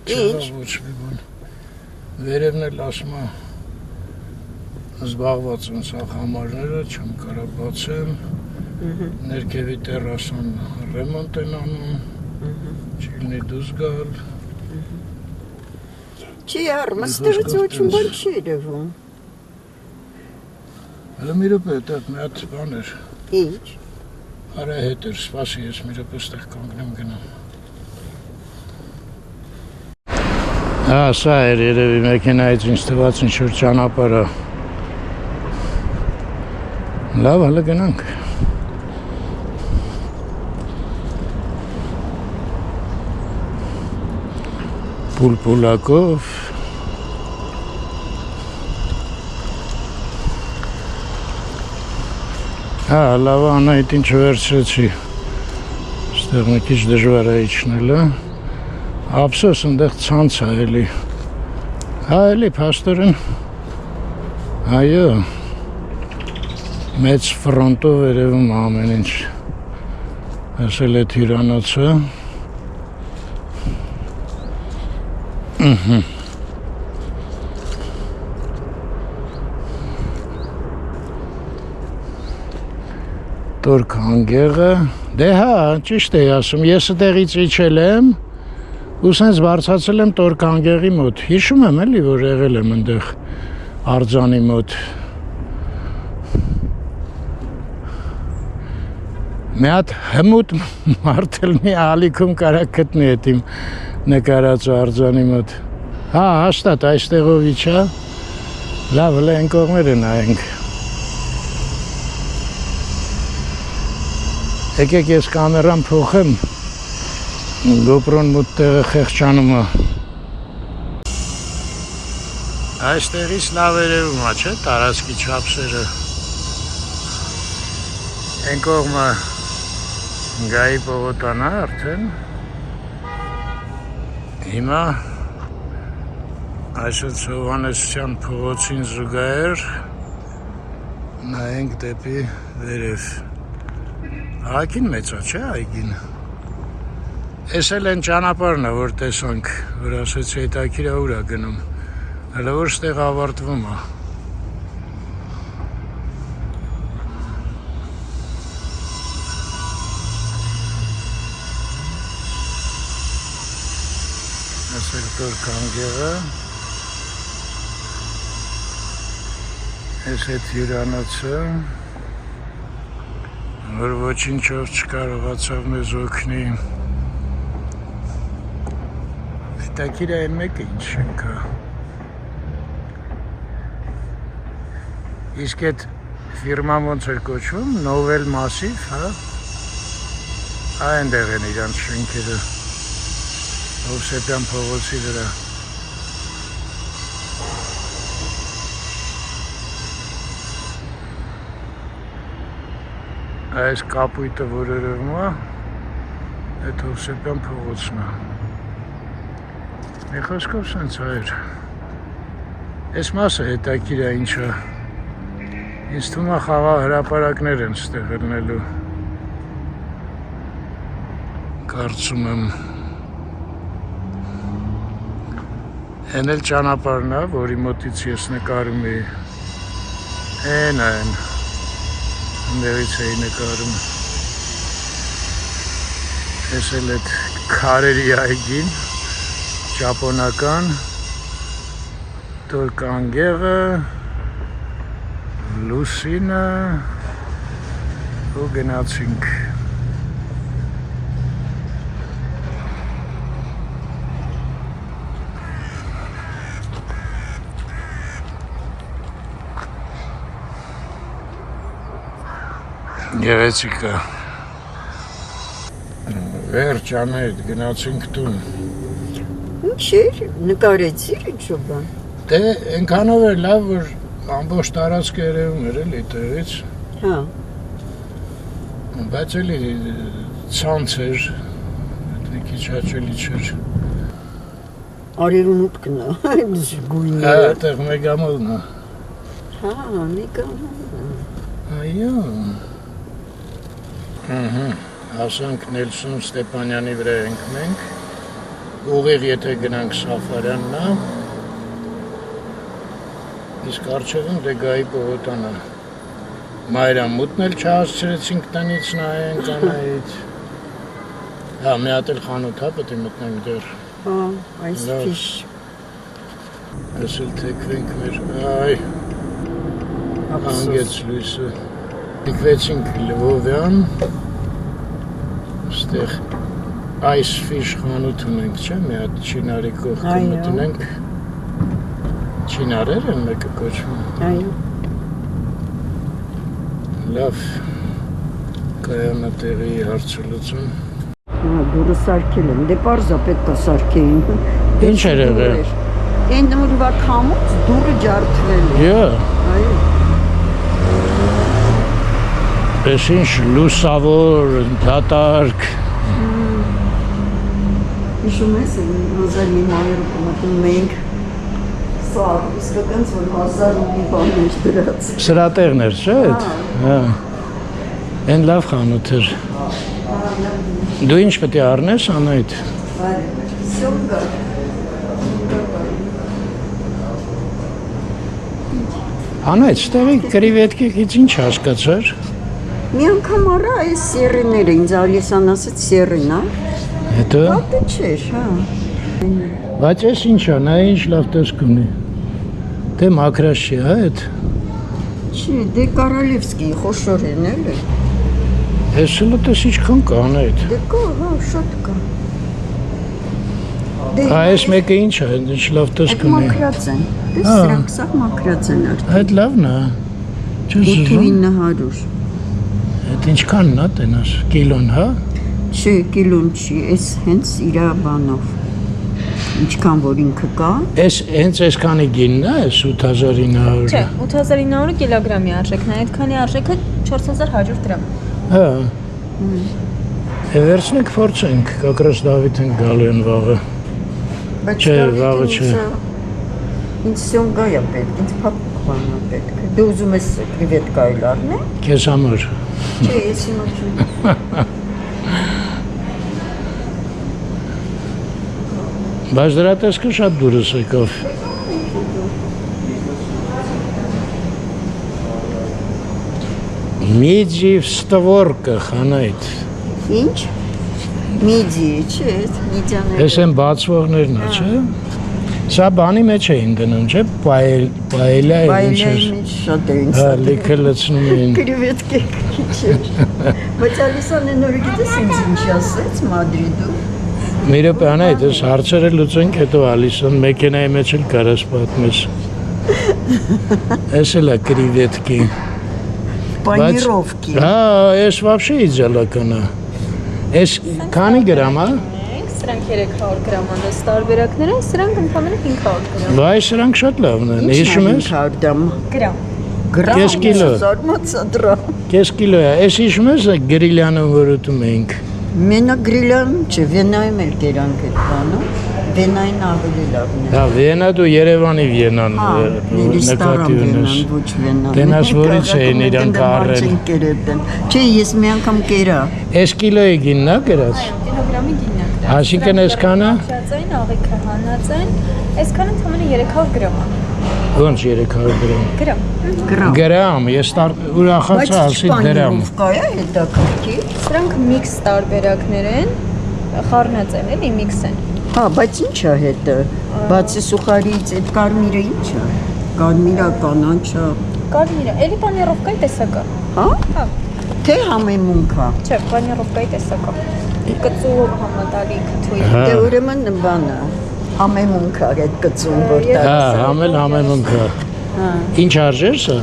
չեղավ ոչ մի բան։ Վերևն էլ ասում է զբաղված են սաղ համարները, չեմ կարա բացեմ։ Ներքևի տերասան ռեմոնտ են անում, չի լինի դուս գալ։ Չի արմ, ստեղից ոչ մի բան չի երևում։ Հələ մի րոպե, այդտեղ մի հատ բան էր։ Ինչ։ Արա հետ էր, սպասի, ես մի րոպե ստեղ կանգնեմ գնամ։ Հա, սա էր երևի մեքենայից ինձ թվաց ինչ-որ ճանապարհը։ Լավ, հələ գնանք։ Պուլպուլակով։ Հա, լավ անայդ ինչ վերցրեցի, ստեղ մի քիչ դժվար է իջնելը, ափսոս ընդեղ ցանց է էլի, հա էլի փաստորեն, այո, մեծ ֆրոնտով երևում ամեն ինչ, ասել է հյուրանոցը, Տոր կանգեղը, դե հա, ճիշտ էի ասում, ես այդտեղից իջել եմ ու սենց բարձրացել եմ տոր կանգեղի մոտ, հիշում եմ էլի, որ եղել եմ ընդեղ արձանի մոտ։ Մի հատ հմուտ մարդել մի ալիքում կարա գտնի էդ իմ նկարած արձանի մոտ։ Հա, հաստատ այստեղով իջա, լավ, հլը են կողմերը նայենք։ Եկեք ես կամերան փոխեմ, GoPro-ն մոտ տեղը խեղճանում է։ Այստեղից լավ երևում է, չէ, տարածքի չափսերը։ Են կողմը Գայի պողոտան է արդեն։ Հիմա այսօր Հովհաննեսյան փողոցին զուգահեռ նայենք դեպի վերև։ Այգին մեծ է, չէ, այգին։ Էս էլ են ճանապարհն է, որ տեսանք, որ ասեցի հետաքրքիր է ուր է գնում։ Հələ որ ստեղ ավարտվում է։ սեկտոր կանգեղը ես հետ հյուրանոցը որ ոչինչով չկարողացավ մեզ օգնի հետաքրքիր է այն մեկը ինչ շենքա իսկ այդ ֆիրման ոնց էր կոչվում Novel Massive հա այնտեղ են իրանց շենքերը Հովսեփյան փողոցի վրա այս կապույտը որ երևում է այդ Հովսեփյան փողոցն է մի խոսքով սենց այր այս մասը հետաքրքիր է ինչա ինձ թվում է խաղա հրապարակներ են ստեղ ելնելու կարծում եմ Են էլ ճանապարհն է, որի մոտից ես նկարում էի Են Ընդեղից էի նկարում Ես էլ այդ քարերի այգին Ճապոնական Տորկանգեղը Լուսինը ու գնացինք Գեղեցիկ է Վերջ անետ գնացինք տուն Ինչ էր, նկարեցիր ինչ-որ բան Դե ենքանով էր լավ, որ ամբողջ տարածքը երևում էր էլի տեղից Հա Բայց էլի ցանց էր մի քիչ հաճելի չէր Արերուն ուտքն է, գույնը Հա, այդտեղ մեգամոլն է Հա, մեգամոլն Այո Հասանք Նելսոն Ստեփանյանի վրա ենք մենք Ուղիղ եթե գնանք Սաֆարյանն է Իսկ առջևում դե Գայի պողոտան է Մայրամուտն էլ չհասցրեցինք տնից նայենք անայից Հա, մի հատ էլ խանութ հա պետք է մտնենք դեռ Հա, այսպես Ես էլ թեքվենք մեր այ Հանգեց լույսը Տիկվեցինք Լվովյան Ստեղ այս ֆիշ խանութ ունենք, չէ, մի հատ չինարի կողքը մտնենք Չինարեր են մեկը կոչվում Այո Լավ կայանատեղի հարցլուծում Դուրը սարքել են, դե պարզա պետք է սարքեին Ինչ էր եղել Այն նորվա քամուց դուրը ջարդվել է Յա Այո Պես ինչ լուսավոր, դատարկ Հիշում ես 1900 մտնում էինք Սա, իսկականց որ 1000 մի բան էր դրած Սրա տեղն էր, չէ՞ էդ Հա Են լավ խանութ էր Դու ինչ պետք է առնես անայդ Սյոմկա Անայդ, ստեղի կրիվետկից ինչ հասկացար Մի անգամ առա այս սերիները, ինձ Ալիսան ասեց սերին, հա Հետո Պատը չէր, հա Բայց ես ինչ է, նա ինչ լավ տեսք ունի Դե մակրաշ չի, հա էդ Չի, դե Կարալևսկի խոշոր են էլի Ես էլ տես իչքան կա անայդ Դե կա, հա, շատ կա Այս մեկը ինչ է, ինչ լավ տեսք Այդ ունի մակրած են, դե սրանք սաղ մակրած են արդեն Այդ լավն է Չես զում 8900 Այդ ինչքանն է տենաս, կիլոն, հա Չէ, կիլոն չի, այս հենց իրա բանով Ինչքան որ ինքը կա Ես հենց այսքանի գինն է, այս 8900 Չէ, 8900 կիլոգրամի արժեքն է, այդքանի արժեքը 4100 դրամ Հա Վերցնենք փորձենք, կակրս Դավիթ են գալու են վաղը Բայց Չէ, վաղը չէ Ինձ սյոմգա է պետք, ինձ փափուկ բան է պետք Դու ուզում ես կրիվետկա էլ առնե Քեզ համար Չէ, ես հիմա չունեմ Բայց դրա տեսքը շատ դուրս եկավ Միջիվ ստվորկը խանայդ Ինչ? Միդի, չէ՞, միդիաները։ Ես են բացվողներն է, չէ՞։ Սա բանի մեջ էին գնում, չէ՞, պայելա է ինչ Բայլայի մեջ շատ էին հա, սատել։ լիքը լցնում էին։ Կրիվետկե քիչ։ Բայց Ալիսանը նոր գիտես ինձ ինչ ասեց Մադրիդում։ Մի րոպե անա, դες հարցերը լուծենք, հետո Ալիսոն մեքենայի մեջ էլ կարաս պատմես։ Էս էլ է կրիվետկի։ Պանիրովկի։ Հա, ես вообще իդեալական է։ Էս քանի գրամ է։ Սրանք 300 գրամ անես տարբերակները, սրանք ընդամենը 500 գրամ։ Վայ, սրանք շատ լավն են։ Հիշում ես։ Կարդամ։ Գրամ։ Գրամ։ Կես կիլո։ Զարմացա դրա։ Կես կիլո է։ Էս հիշում ես գրիլյանը որ ուտում էինք։ Մենակ գրիլան չէ, Վենայում էլ կերանք այդ բանը։ Վենային ավելի լավն է։ Հա, Վիենա դու Երևանի Վիենան նկատի ունեմ, ոչ Վենան։ Տենաս որից էին իրանք առել։ Չէ, ես մի անգամ կերա։ Էս կիլոյի գինն է գրած։ Կիլոգրամի գինն է։ Այսինքն այսքանը Շացային աղիքը հանածային, այսքանը ընդամենը 300 գրամ է։ ոնց 300 գրամ։ Գրամ։ Գրամ։ Գրամ, ես ուրախացա ասի դրամ։ Կա է հետաքրքիր։ Սրանք միքս տարբերակներ են, խառնած են, էլի միքս են։ Հա, բայց ի՞նչ է հետը։ Բացի սուխարից այդ կարմիրը ի՞նչ է։ Կարմիրը կանաչը։ Կարմիրը, էլի պանիրովկայի տեսակ է։ Հա։ Հա, Թե համեմունք է։ չէ, պանիրովկայի տեսակ է։ Կծուով համատալի քթույր։ Հա, Դե ուրեմն բանը համեմունք է այդ կծուն որ տա։ հա, համել համեմունքը։ Հա։ Ինչ արժեր սա։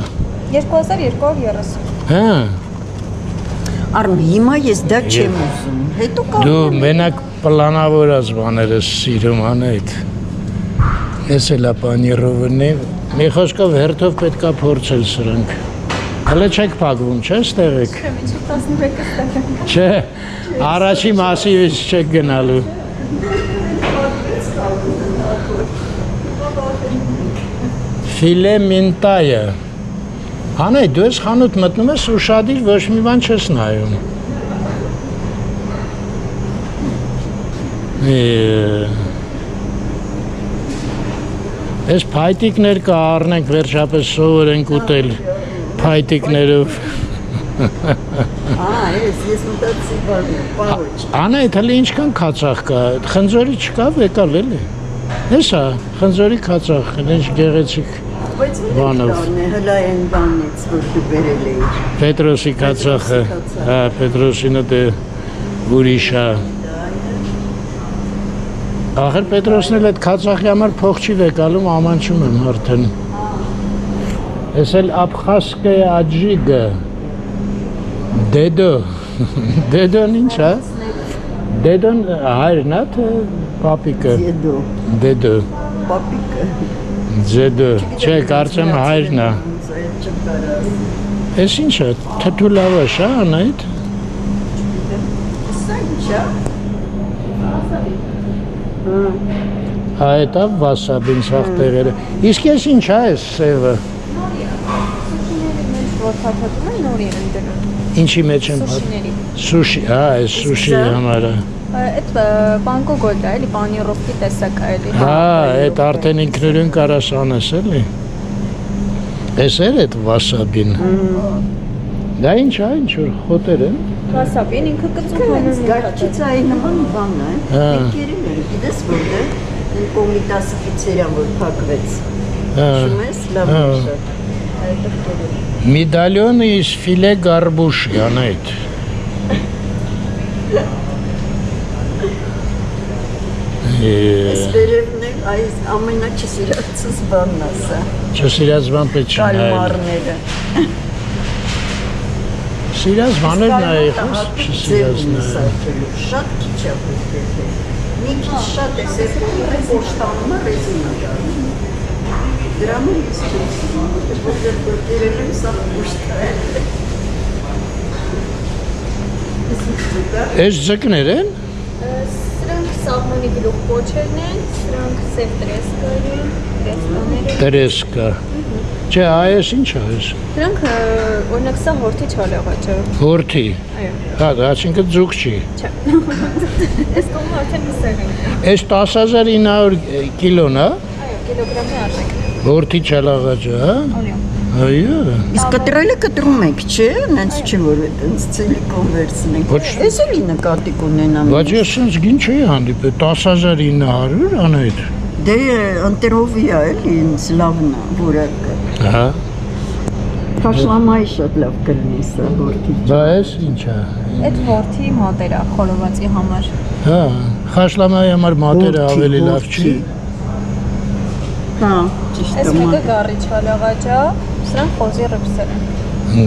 2230։ Հա, Արմ հիմա ես դա չեմ ուզում։ Հետո կա։ դու մենակ պլանավորած բաները սիրում անեդ։ Ես էլ ապանիրովն եմ։ Մի խոսքով հերթով պետքա փորձել սրանք։ Հələ չեք փակվում, չէ՞, ստեղ եք։ Չէ, մինչև 11-ը ստեղ։ Չէ, առաջի մասիվից չեք գնալու։ Ֆիլե մինտայը։ Հանե, դու ես խանութ մտնում ես ուշադիր ոչ մի բան չես նայում։ Ես փայտիկներ կառնենք, վերջապես սովորենք ուտել փայտիկներով։ Ես մտածի բանը, պարոջ։ Անա, հələ ինչքան քացախ կա, խնձորի չկա, եկալ էլի։ Հեսա, խնձորի քացախ, ինչ գեղեցիկ Բայց բանով։ հլա են բանից, որ դու բերել էիր։ Պետրոսի քացախը, հա, Պետրոսինը դե ուրիշ է։ Ախր Պետրոսն էլ այդ քացախի համար փող չի վեկալում, ամանչում եմ արդեն։ Ես էլ Աբխազկե աջիգը։ Դեդո։ Դեդոն ինչ է։ Դեդոն հայրն է, թե պապիկը։ Դեդո, Դեդո։ պապիկը։ Ձեդո։ Չէ, կարծեմ հայրն է։ Էս ինչ է, թթուլավաշ է, անայդ։ Սա ինչ է։ Այդ է վասաբին սաղ տեղերը։ Իսկ ես ինչ է այս սևը։ Որ փաթաթում են նորի են դնում։ Ինչի մեջ եմ հատ։ Սուշիների։ Սուշի, հա, այս սուշի համար է։ Այդ պանկոգոտ է, էլի պանիրովկի տեսակ է, էլի։ Հա, այդ արդեն ինքնուրույն կարաս անես էլի։ Էս էր այդ վասաբին։ Դա ինչ է, ինչ որ խոտեր են։ Վասաբին ինքը կծում Գարչից այ նման բան է։ Հա։ Եկերին էր, գիտես որտե՞ղ։ Այն կոմիտասի պիցերիան որ փակվեց։ Հա։ Շումես լավ Հա։ շատ։ Մեդալյոն իս ֆիլե գարբուշի անայդ։ Այս վերևն էլ այս ամենաչսիրածս բանն է սա։ Չսիրած բան պետք չի նայել։ Կալմարները։ Սիրած բաներ նայել, չսիրած նայել։ Շատ քիչ է պետք։ Մի քիչ շատ է, սերտի պոստանում է ռեզինա։ Դրամը ես չեմ, որտեղ դերել եմ սա պոստա։ Այս ձկներ են։ Սրանք սաղմոնի գլուխ պոչերն են, սրանք սև տրեսկան են, տրեսկաներ են։ Տրեսկա։ Չէ, այս ինչ է այս։ Սրանք օրինակ սա հորթի չալեղաճը։ Հորթի։ Այո։ Հա, դա այսինքն ձուկ չի։ Չէ։ Այս կողմը արդեն մսեղ են։ Այս 10900 կիլոն է, Այո, կիլոգրամի արժեք։ հորթի չալաղաճը, հա։ Այո։ Այո։ Իսկ կտրելը կտրում եք, չէ՞, նենց չի որ այդպես ցիլիկոն վերցնենք։ Ոչ։ Էս էլի նկատի կունենամ։ Բայց ես sense գին չի հանդիպել 10900 անայդ։ Դե ընտրովի է էլի ինձ լավն է որակը։ Հա։ Փաշլամայի շատ լավ կլինի սա որքի։ Դա էս ինչ է։ Այդ ворթի մոդելը խոլովածի համար։ Հա, խաշլամայի համար մատերը ավելի լավ չի։ Հա, ճիշտ Այս է։ մեկը գառիչ հալաղաճա, սրանք խոզի ռիբսեր են։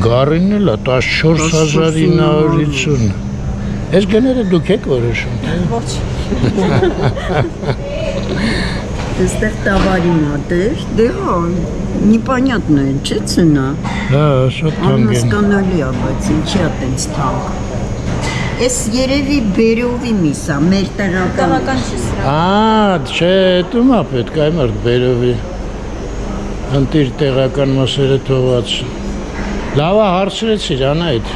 Գարինն էլ է 14950։ Այս գները դուք եք որոշում, թե։ Ոչ։ Այստեղ տավարին է դեր, դե հա, непонятно է, չէ՞ ցնա։ Հա, շատ թանկ են։ Անհասկանալի է, բայց ինչի է տենց թանկ։ Էս երևի բերովի միս է, մեր տեղական։ Տեղական չի սրանք։ Չէ, դու մա պետք է մարդ բերովի։ Ընտիր տեղական մասերը թողած։ Լավ է հարցրեցիր, անայդ։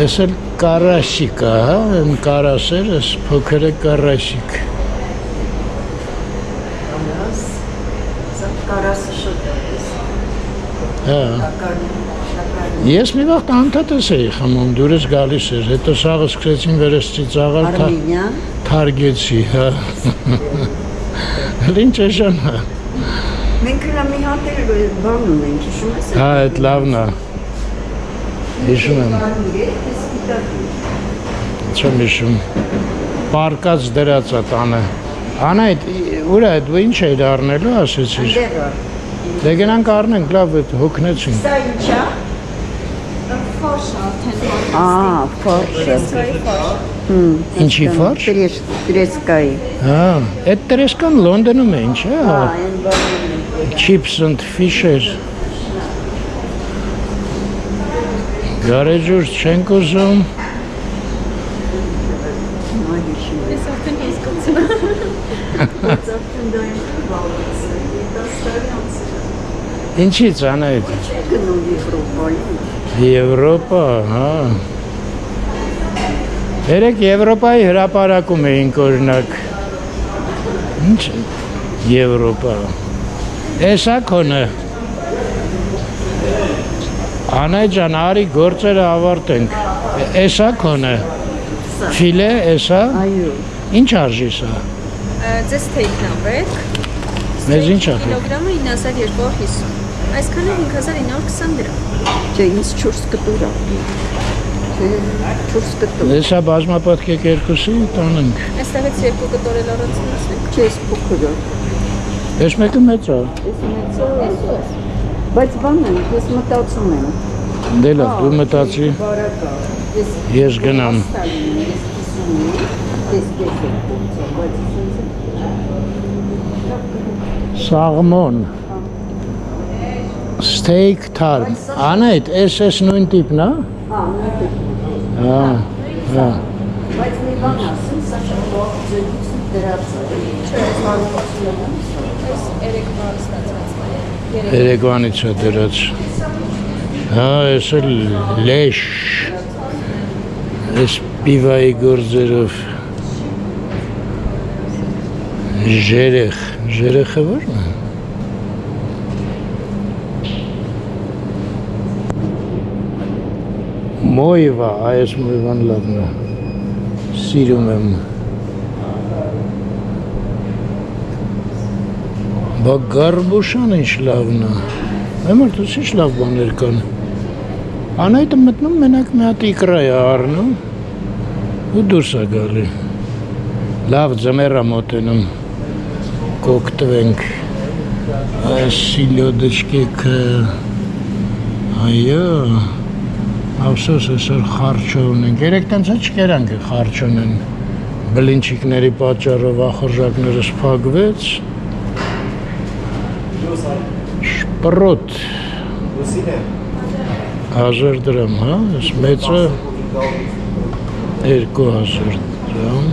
Էս էլ կարասիկ է, հա, են կարասեր, էս փոքր է կարասիկ։ Կարասը շատ է։ Հա։ Ես մի վաղ անդադես էի խմում, դուրս գալիս էր, հետո սաղը սկսեցին վերս ծիծաղալ, Արմենիան։ թարգեցի, հա։ Ինչ է ժանա։ Մենք հլա մի հատ էլ բան ունենք, հիշում ես։ Հա, այդ լավն է։ Հիշում եմ։ Չեմ հիշում։ Պարկած դրած է տանը։ Անայդ, ուր է, դու ինչ էիր առնելու, ասեցիր։ Դե գնանք առնենք, լավ է, հոգնեցինք։ Սա ինչ է։ Ֆորշ արդեն։ Ֆորշ։ Տրեսկայի ֆորշ։ Ինչի ֆորշ։ Տրեսկայի։ Հա, այդ տրեսկան Լոնդոնում է, ինչ է, հա։ Այն բանը։ Chips and Fisher։ Գարեջուր չենք ուզում։ Ես արդեն իսկացում եմ։ Ինչի՞ց անայդ։ Գնում Եվրոպայի։ Եվրոպա, հա։ Երեք Եվրոպայի հրապարակում էինք օրինակ։ Ինչ Եվրոպա։ Էսա քոնը։ Անայդ ջան, արի գործերը ավարտենք։ Էսա քոնը։ Ֆիլե, էսա։ Այո։ Ինչ արժի սա։ Ձեզ թեյքն է պետք։ Մեզ ինչ ա։ Կիլոգրամը 9250։ Այսքանը 5920 դրամ։ Չէ, ինձ 4 կտոր է։ Չէ, 4 կտոր։ Էսա բազմապատկեք երկուսի տանենք։ Այստեղից երկու կտորել առանցնացնենք։ Չէ, ես փոքր է։ Ես մեկը մեծ է։ Բայց բան է, ես մտածում եմ։ Դե լավ, դու մտածի, Բարակա։ ես գնամ։ Ես կիսում եմ, ես կեսեմ փոքր, բայց Սաղմոն։ Steak թարմ։ Անայդ, էս նույն տիպն է։ հա, նույնպես։ Հա, հա։ Բայց մի բան ասեմ, սա շատ լավ ձևից դրած է։ Այս երեկվա ստացած է։ Երեկվանից է դրած։ Հա, էս էլ լեշ։ Էս պիվայի գործերով։ Ժերեխը ո՞րն է։ Մոյվա, այս մոյվան լավն է։ Սիրում եմ։ Բա գարբուշան ինչ լավն է։ Այմարդուց ինչ լավ բաներ կան։ Անայդը մտնում մենակ մի հատ իկրա է առնում ու դուրս է գալի։ Լավ ձմեռ է մոտենում։ Կոկտվենք։ Այս սիլյոդեչկեքը։ Այո։ Ավսոս այսօր խարչո ունենք։ Երեք տենց չկերանք խարչոնեն։ Բլինչիկների պատճառով ախորժակները սփակվեց։ Շպրոտ։ 1000 դրամ, հա, այս մեծը 2000 դրամ։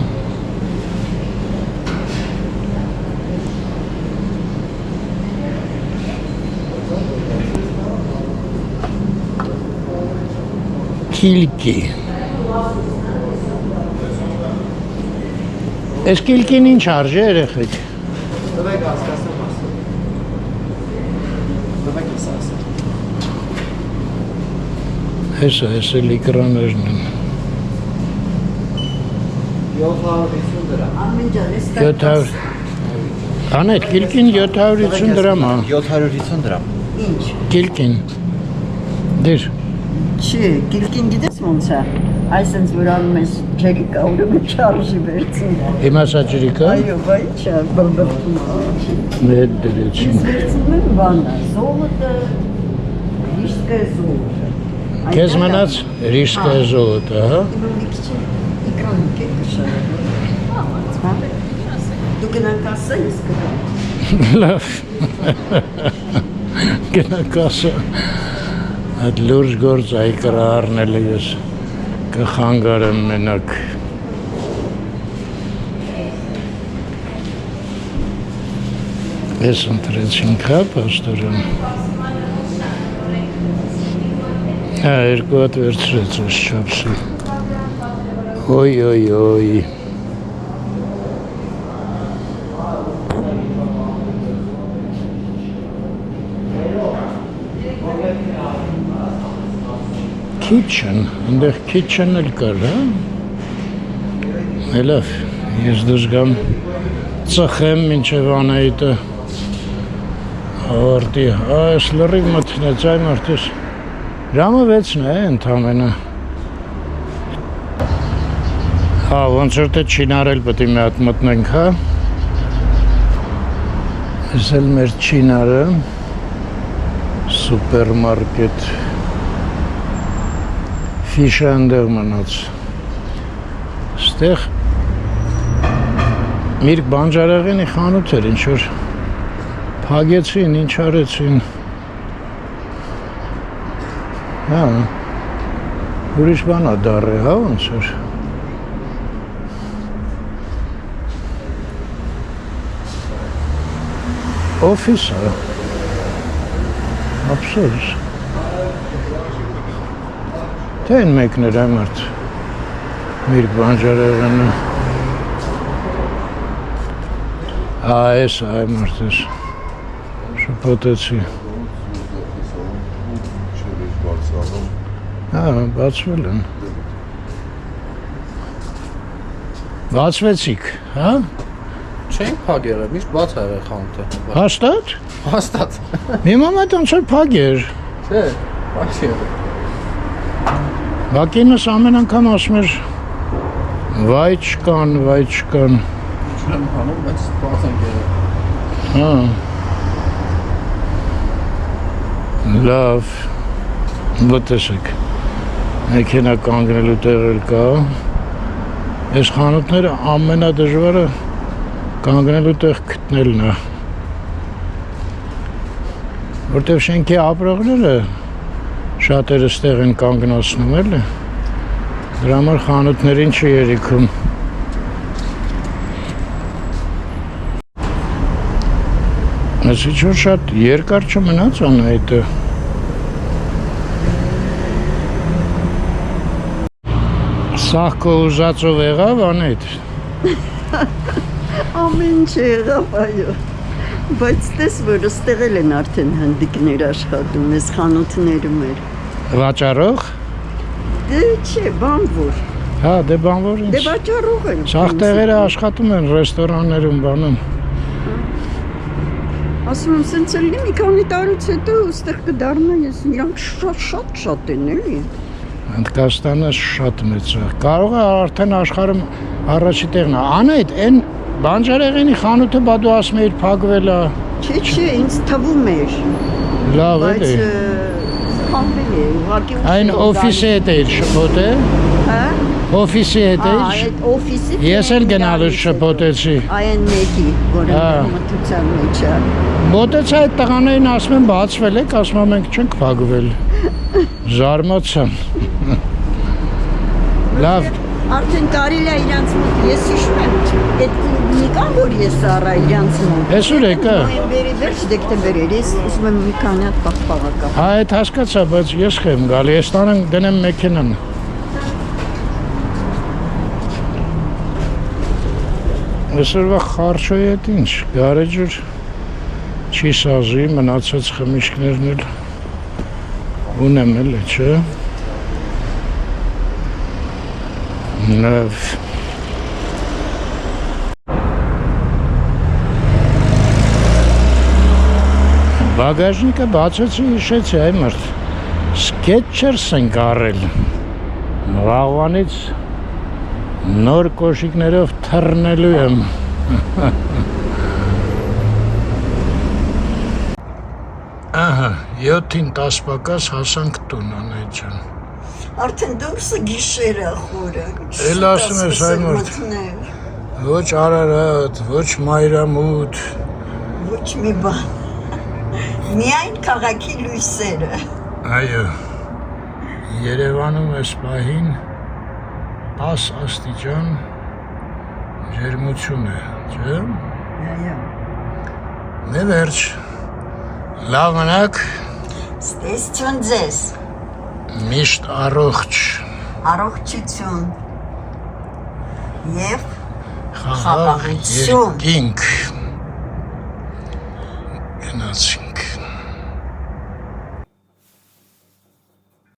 Կիլկի։ Այս կիլկին ինչ արժի երեխեք։ Տվեք հասկացում ասում։ Հեսա լիկրաներն են։ 750 դրամ։ Ամեն ջան, էս 700 Անետ, գիլկին 750 դրամ է։ 750 դրամ։ Ինչ։ Գիլկին։ Դեր։ Չի, գիլկին գիտես ոնց է։ Այսինքն որ անում ես ջերիկա, ուրեմն չարժի վերցին։ Հիմա սա ջրիկա։ Այո, բայ չէ, բլբլում։ Մեծ դրեցին։ Ես վերցնում եմ բանը, զոլոտը, ռիշկը զոլոտը։ Քեզ մնաց ռիշկա զոլոտը, հա։ Իմ մի քիչ էկրան կեք կշարը։ Հա։ Դու գնանք ասա, ես գնամ։ Լավ։ Գնանք ասա։ Այդ լուրջ գործ այկրը առնել ես կխանգարեմ մենակ։ Ես ընտրեցինք, հա, պաստորան։ Հա, երկու հատ վերցրեց ես չապսի։ Ոյ։ Kitchen, այնտեղ kitchen էլ կար, հա։ Լավ, ես դուրս գամ ծխեմ մինչև Անահիտը ավարտի։ Այս լրիվ մտնեց այ մարդուս։ Ժամը 6-ն է ընդամենը։ Հա, ոնց որ թե չինարել պետք է մի հատ մտնենք, հա։ Այս էլ մեր չինարը սուպերմարկետ Ֆիշը ընդեղ մնաց։ Ստեղ Միրգ բանջարեղենի խանութ էր, ինչ որ փագեցին, ինչ արեցին։ Հա, ուրիշ բան է դառը, հա, ոնց որ։ Օֆիս է։ Ափսոս։ Թե են մեկներ այ մարդ Միրգ բանջարեղենը։ Այս այ մարդ ես շփոթեցի։ Հա, բացվել են։ Բացվեցիք, հա։ Չենք փակել, միշտ բաց է եղել խանութը։ Հաստատ։ Հաստատ։ Հիմա մոտ ոնց որ փակ էր։ Չէ, բաց չի եղել։ Բակինս ամեն անգամ ասում էր վայ չկան։ Չեմ հանում, բայց բաց ենք եղել։ Հա։ Լավ։ Ոտեսեք։ Մեքենա կանգնելու տեղ էլ կա։ Այս խանութները ամենադժվարը կանգնելու տեղ գտնելն է։ Որտեւ շենքի ապրողները շատերը ստեղ են կանգնացնում էլի։ Դրա համար խանութներին չի երիքում։ Այսի չոր շատ երկար չմնաց Անահիտը։ Սաղ քո ուզածով եղավ Անահիտ։ Ամեն ինչ եղավ, այո։ Բայց տես որ ստեղել են արդեն հնդիկներ աշխատում, ես խանութներում էր։ Վաճառող։ Դե չէ, բանվոր։ Հա, դե բանվոր Դե ինչ։ վաճառող են։ Սաղ տեղերը աշխատում են ռեստորաններում բանում։ Ասում եմ, սենց էլ մի քանի տարուց հետո ստեղ կդառնա, ես իրանք շատ են էլի։ Հնդկաստանը շատ մեծ է։ Կարող է արդեն աշխարհում առաջի տեղն է։ Անահիտ, այն բանջարեղենի խանութը բա դու ասում էիր փակվել է։ Չէ, ինձ թվում էր։ Լավ Բայց էլի։ խանվել է, ուղղակի Այն օֆիսի հետ էիր շփոթել։ Հա? Օֆիսի հետ էիր։ Այդ օֆիսի։ Ես էլ գնալուց շփոթեցի։ Այն մեկի, որը Հա։ մթության մեջ է։ Մոտեցա այդ տղաներին ասում են բացվել եք, ասում են մենք չենք փակվել։ Զարմացան։ Լավ։ Արդեն կարելի է իրանց մոտ, ես հիշում եմ, այդ կլուբնիկան, որ ես առա իրանց մոտ։ Ես ուր եկա։ Նոյեմբերի վերջ, դեկտեմբեր էր, ես ուզում եմ մի քանի հատ պաղպաղակա։ Հա, այդ հասկացա, բայց ես խեմ գալի, ես տանեմ դնեմ մեքենան։ Այսօրվա խարչոյի հետ ինչ, գարեջուր չի սազի, մնացած խմիչքներն էլ ունեմ էլի, չէ։ Լավ։ Բագաժնիկը բացեցի հիշեցի այ մարդ սկեչերս ենք առել վաղվանից նոր կոշիկներով թռնելու եմ ահա 7-ին 10 պակաս հասանք տուն անեջ ջան Արդեն դուրսը գիշերը խորը։ Էլ ասում ես այ մարդ ոչ Արարատ, ոչ Մայրամուտ Ոչ մի բան։ Միայն քաղաքի լույսերը։ Այո Երևանում էս պահին 10 աստիճան ջերմություն է, չէ՞։ Այո։ Դե վերջ լավ մնաք Ստեսություն ձեզ։ միշտ առողջ Առողջություն։ Եվ խաղաղ Խաղաղություն։ երկինք